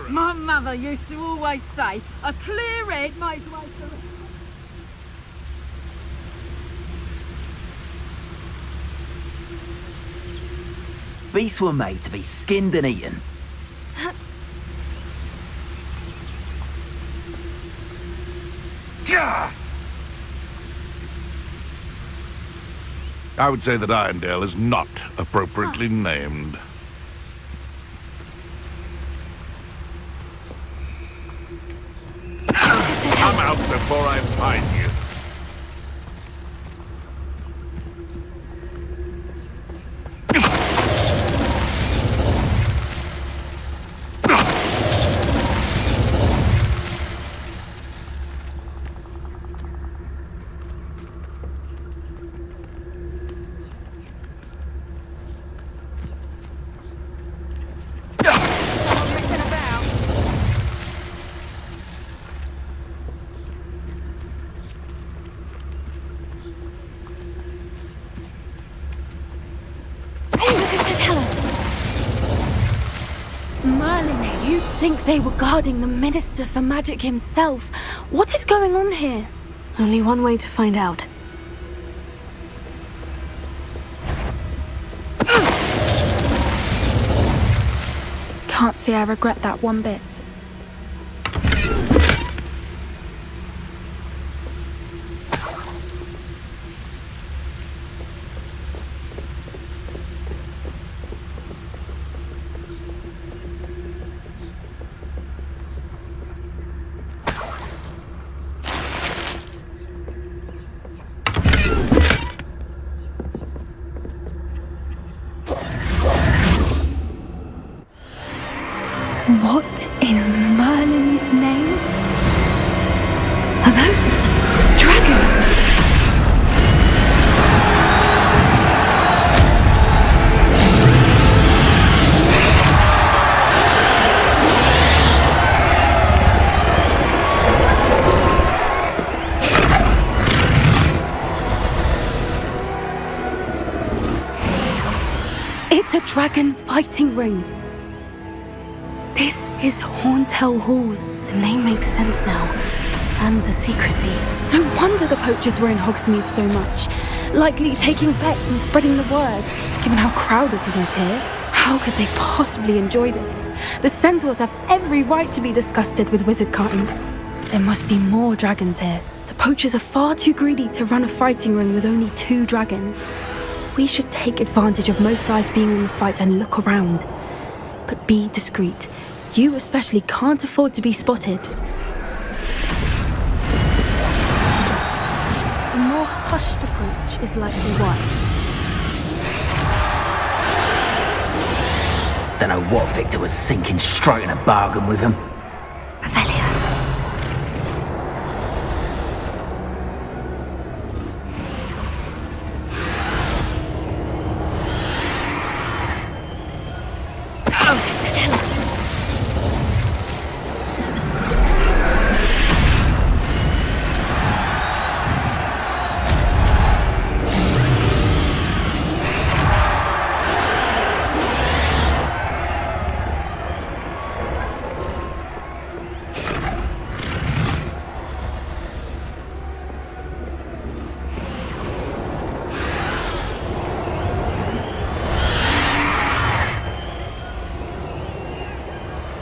My mother used to always say, a clear head makes way for... Beasts were made to be skinned and eaten. I would say that Irondale is not appropriately named. Come out before I find you. You'd think they were guarding the Minister for Magic himself. What is going on here? Only one way to find out. Can't say I regret that one bit. What in Merlin's name? Are those dragons? It's a dragon fighting ring. This is Horntail Hall. The name makes sense now. And the secrecy. No wonder the poachers were in Hogsmeade so much. Likely taking bets and spreading the word. Given how crowded it is here, how could they possibly enjoy this? The centaurs have every right to be disgusted with wizardkind. There must be more dragons here. The poachers are far too greedy to run a fighting ring with only 2 dragons. We should take advantage of most eyes being on the fight and look around. But be discreet. You especially can't afford to be spotted. A more hushed approach is likely wise. Don't know what Victor was thinking, striking a bargain with him.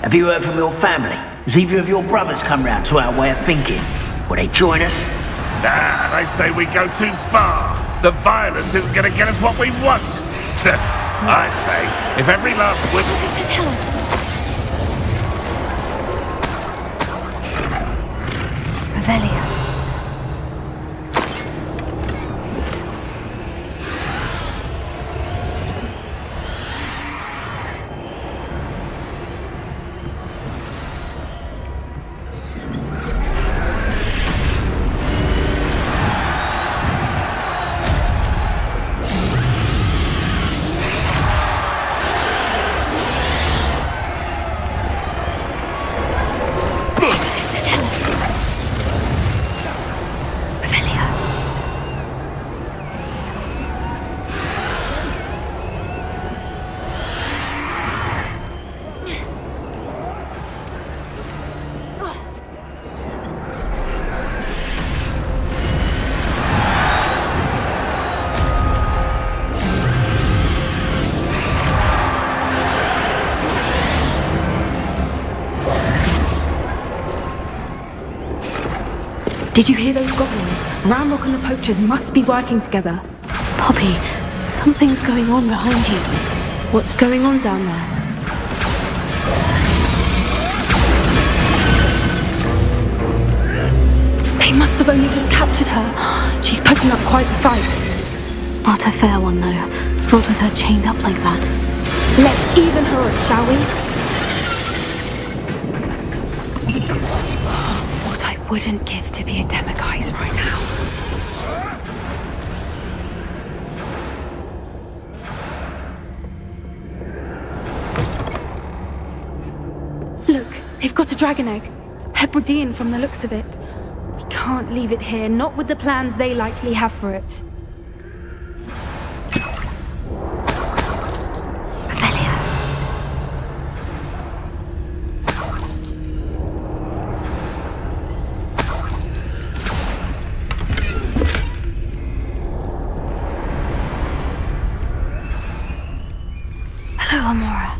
Have you heard from your family? Has either of your brothers come round to our way of thinking? Will they join us? Nah, they say we go too far. The violence isn't going to get us what we want. I say, if every last word... Mr. Tell us. Revelio. Did you hear those goblins? Ranrock and the poachers must be working together. Poppy, something's going on behind you. What's going on down there? They must have only just captured her. She's putting up quite the fight. Not a fair one, though. Not with her chained up like that. Let's even her up, shall we? What I wouldn't give to be a demiguise right now. Look, they've got a dragon egg. Hebridean from the looks of it. We can't leave it here, not with the plans they likely have for it. Hello, Amora.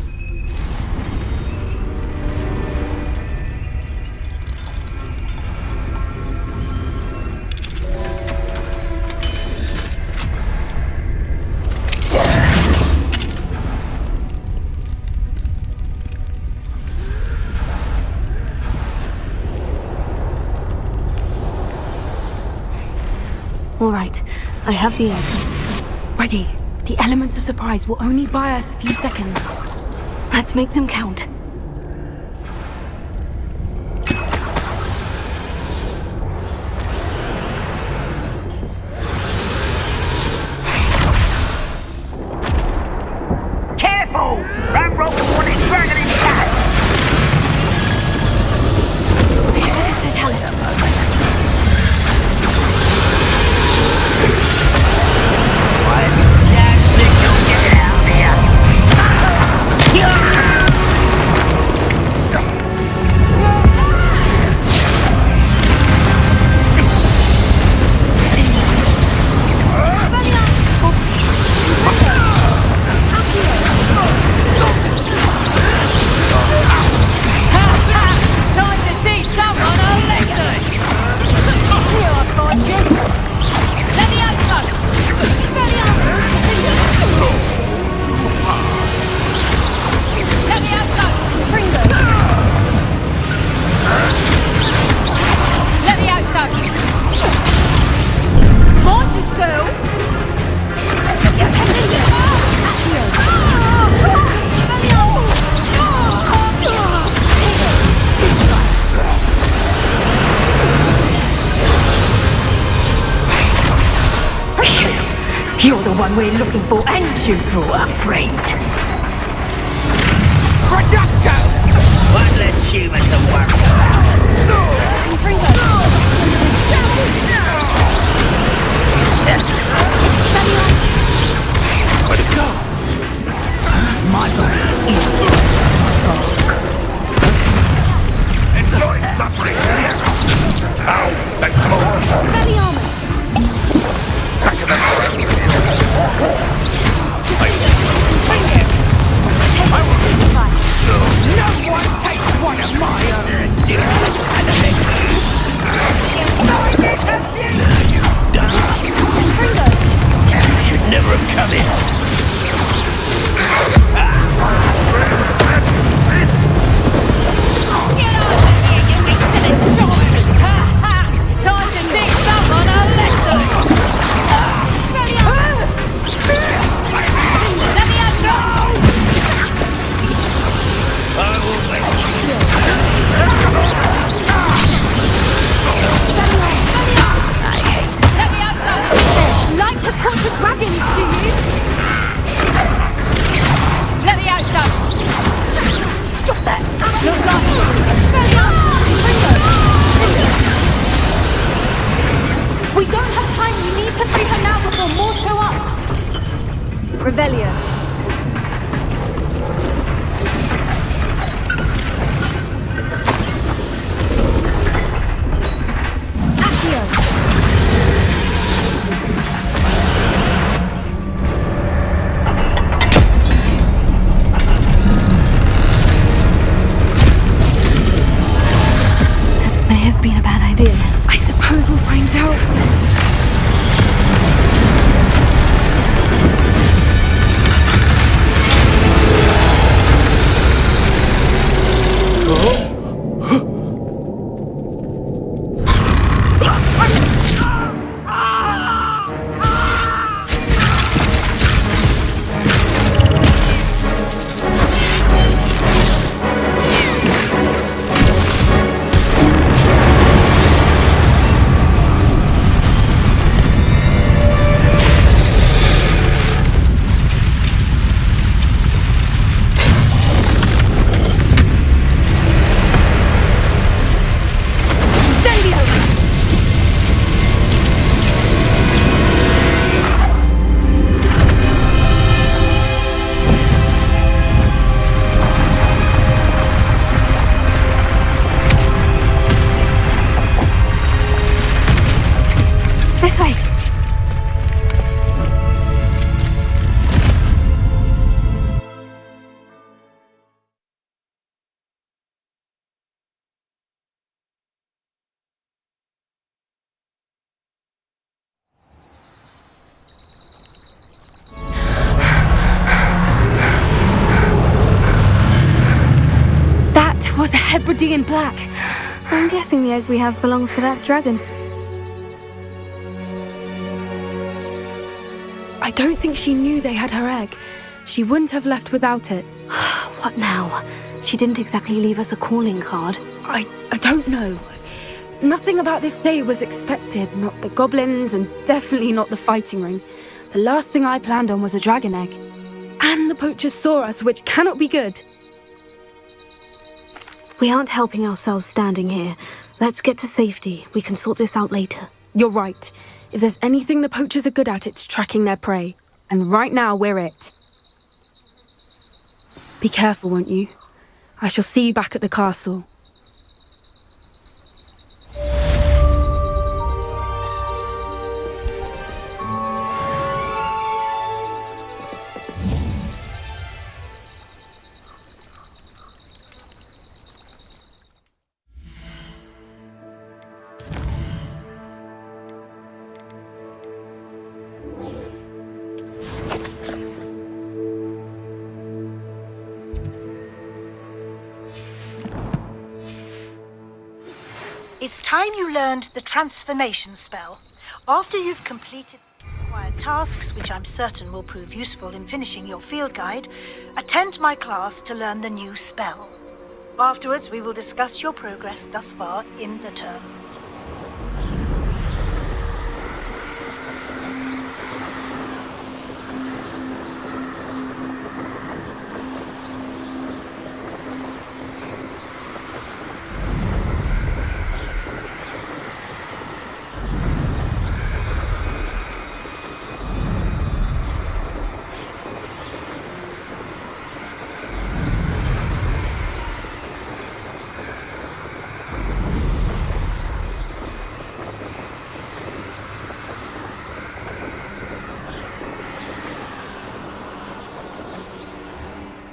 All right, I have the egg. Ready. The elements of surprise will only buy us a few seconds. Let's make them count. Careful! Ranrock will want his dragon intact! Mr. Tallis. You're the one we're looking for, and you brought a friend. Producto! One less human to worry about. Where'd it go? My body is Enjoy suffering! Ow! Thanks to more! Back of the No one takes one of my own! Now you've done it. You should never have come in. Hebridean black. I'm guessing the egg we have belongs to that dragon. I don't think she knew they had her egg. She wouldn't have left without it. What now? She didn't exactly leave us a calling card. I don't know. Nothing about this day was expected. Not the goblins, and definitely not the fighting ring. The last thing I planned on was a dragon egg. And the poachers saw us, which cannot be good. We aren't helping ourselves standing here. Let's get to safety. We can sort this out later. You're right. If there's anything the poachers are good at, it's tracking their prey. And right now, we're it. Be careful, won't you? I shall see you back at the castle. It's time you learned the transformation spell. After you've completed required tasks, which I'm certain will prove useful in finishing your field guide, attend my class to learn the new spell. Afterwards, we will discuss your progress thus far in the term.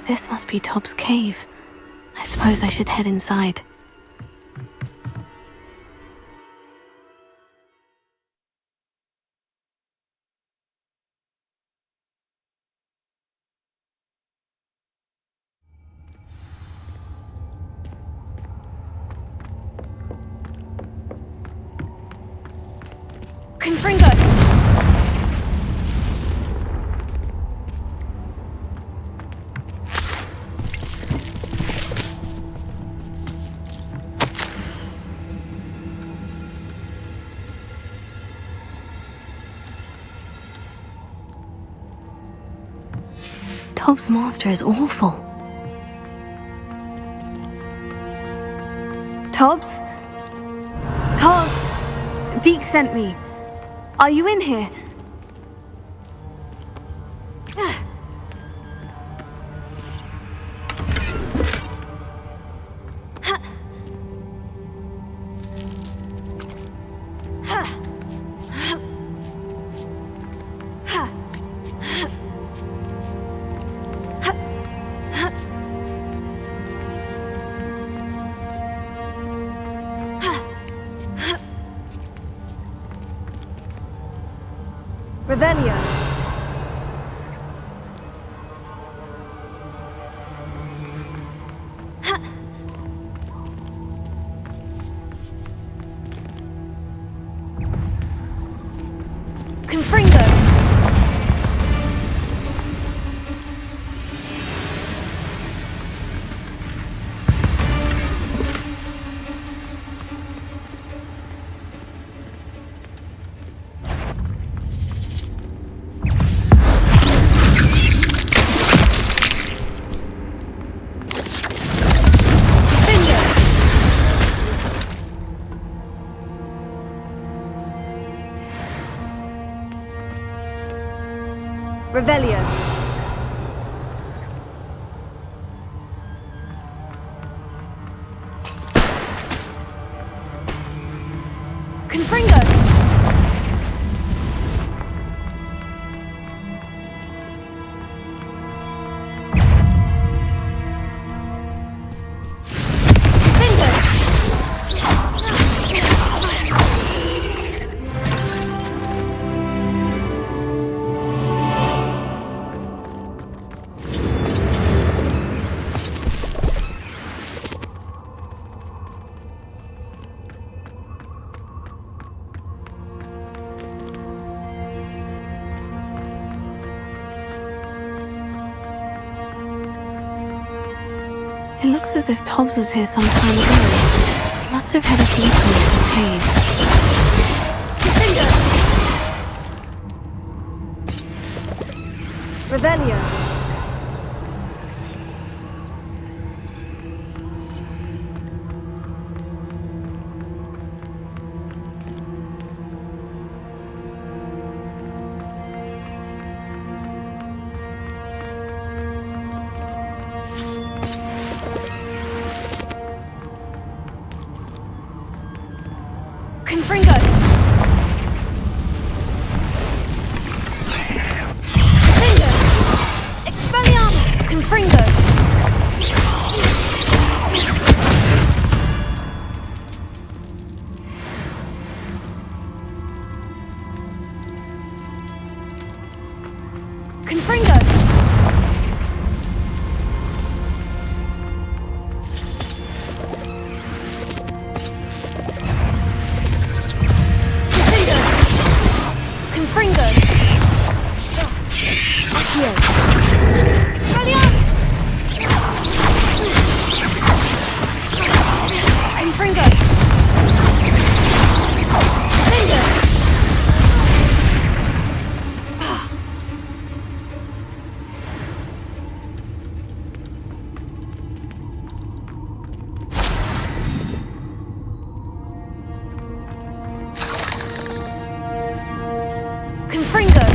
This must be Tob's cave. I suppose I should head inside. Confringo! Tob's master is awful. Tobbs? Tobbs! Deke sent me. Are you in here? Revelio. Confringo! Revelio. Confringo! It looks as if Tobbs was here some time ago. He must have headed deeper into the cave. Revelio. Confringo! Expelliarmus! Confringo! Confringo! Confringo! Accio! Expelliarmus! Confringo! Confringo!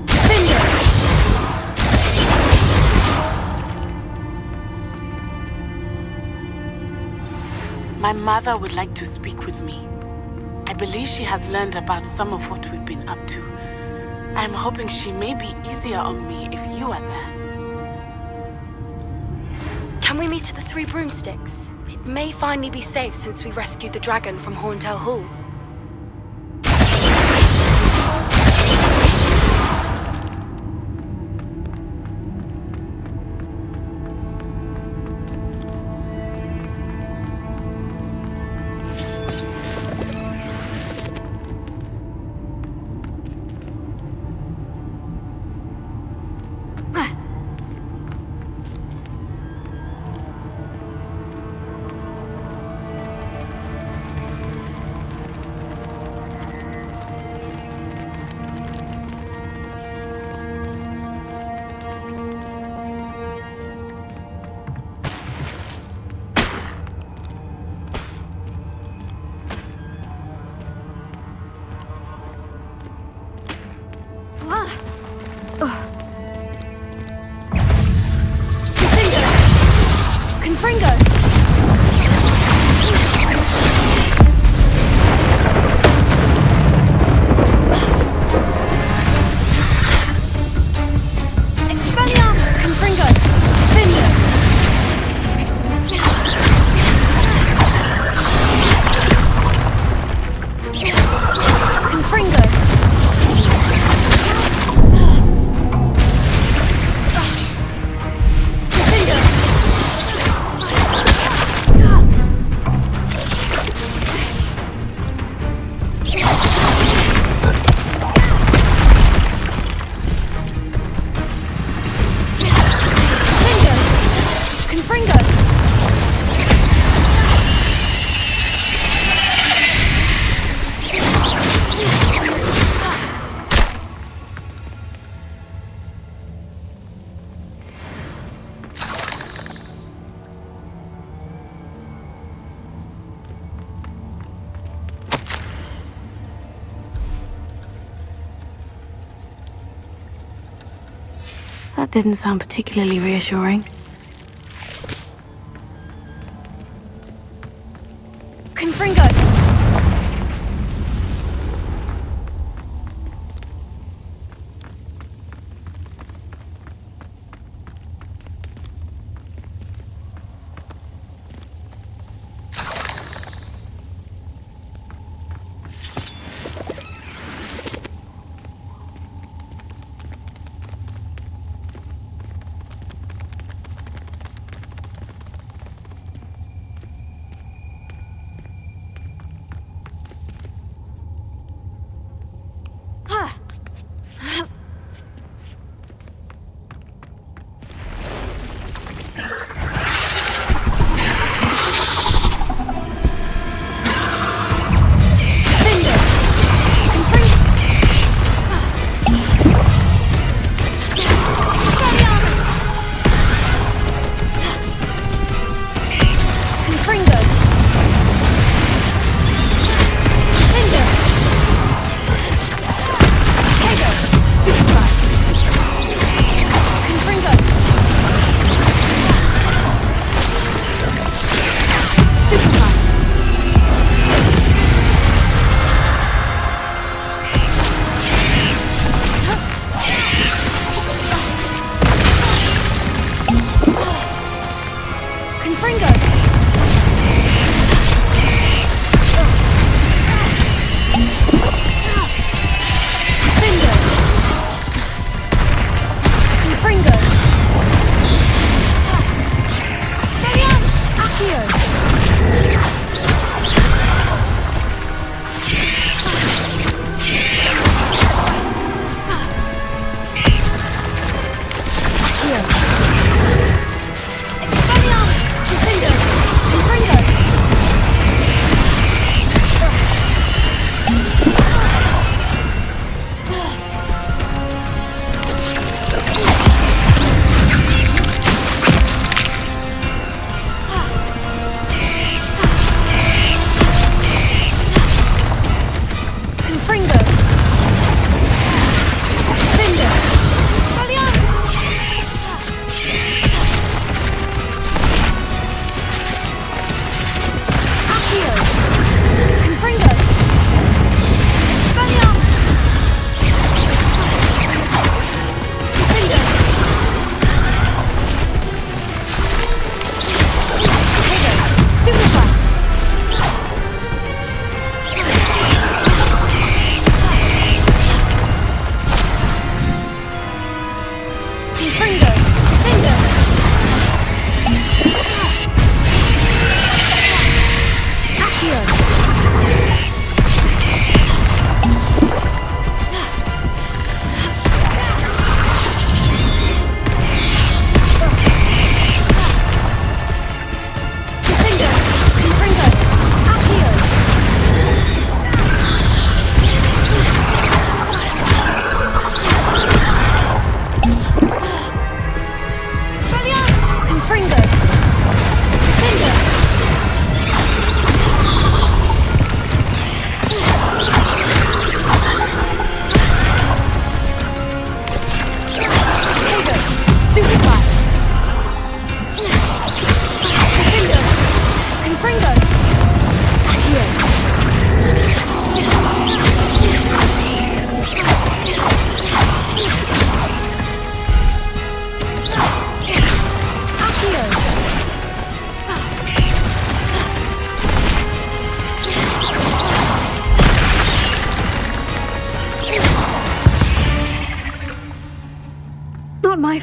Confringo! My mother would like to speak with me. I believe she has learned about some of what we've been up to. I'm hoping she may be easier on me if you are there. Can we meet at the Three Broomsticks? It may finally be safe since we rescued the dragon from Horntail Hall. Confringo! Expelliarmus! Confringo! Finder! Confringo! That didn't sound particularly reassuring. Confringo!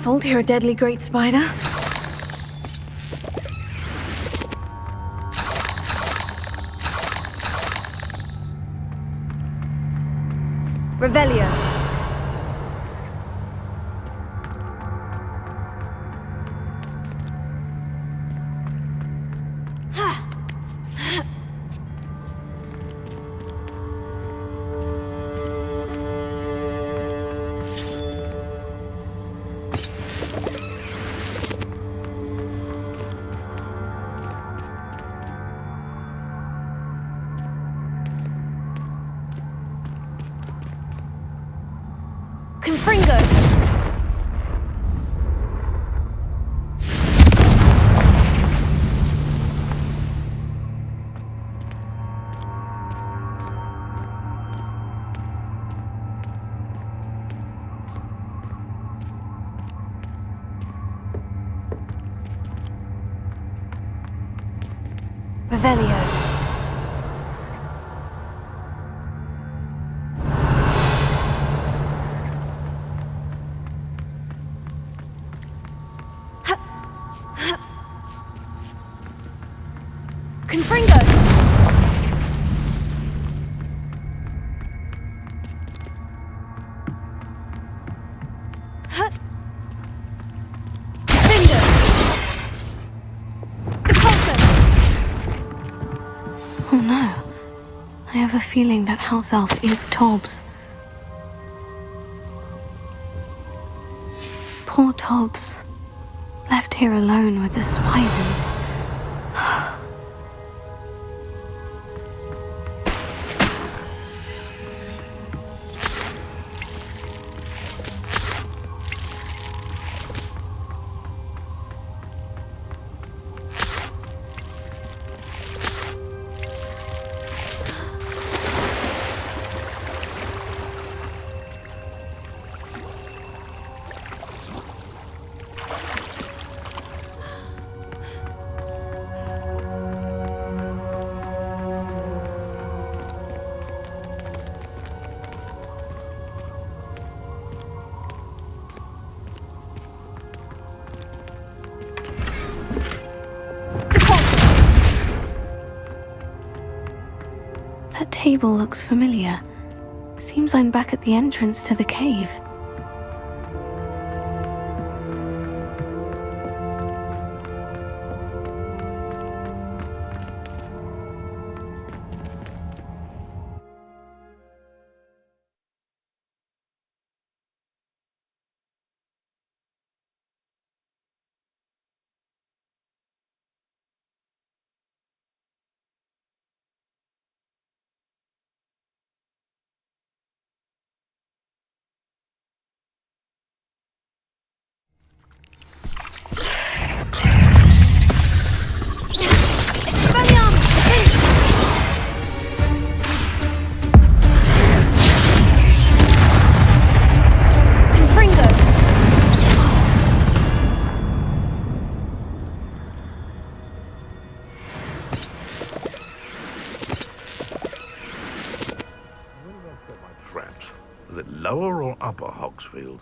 fault you're a deadly great spider. Revelio. Confringo! Revelio. Confringo! Finger! Depulso! Oh no. I have a feeling that house elf is Tobbs. Poor Tobbs. Left here alone with the spiders. That table looks familiar. Seems I'm back at the entrance to the cave. Is it lower or upper Hogsfield?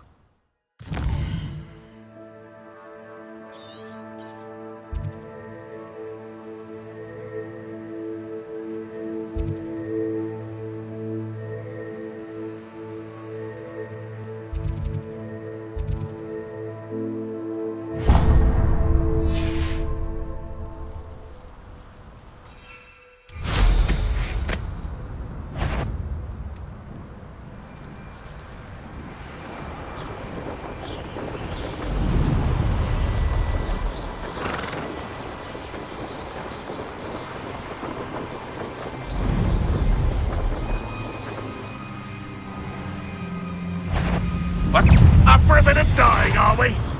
What? Up for a bit of dying, are we?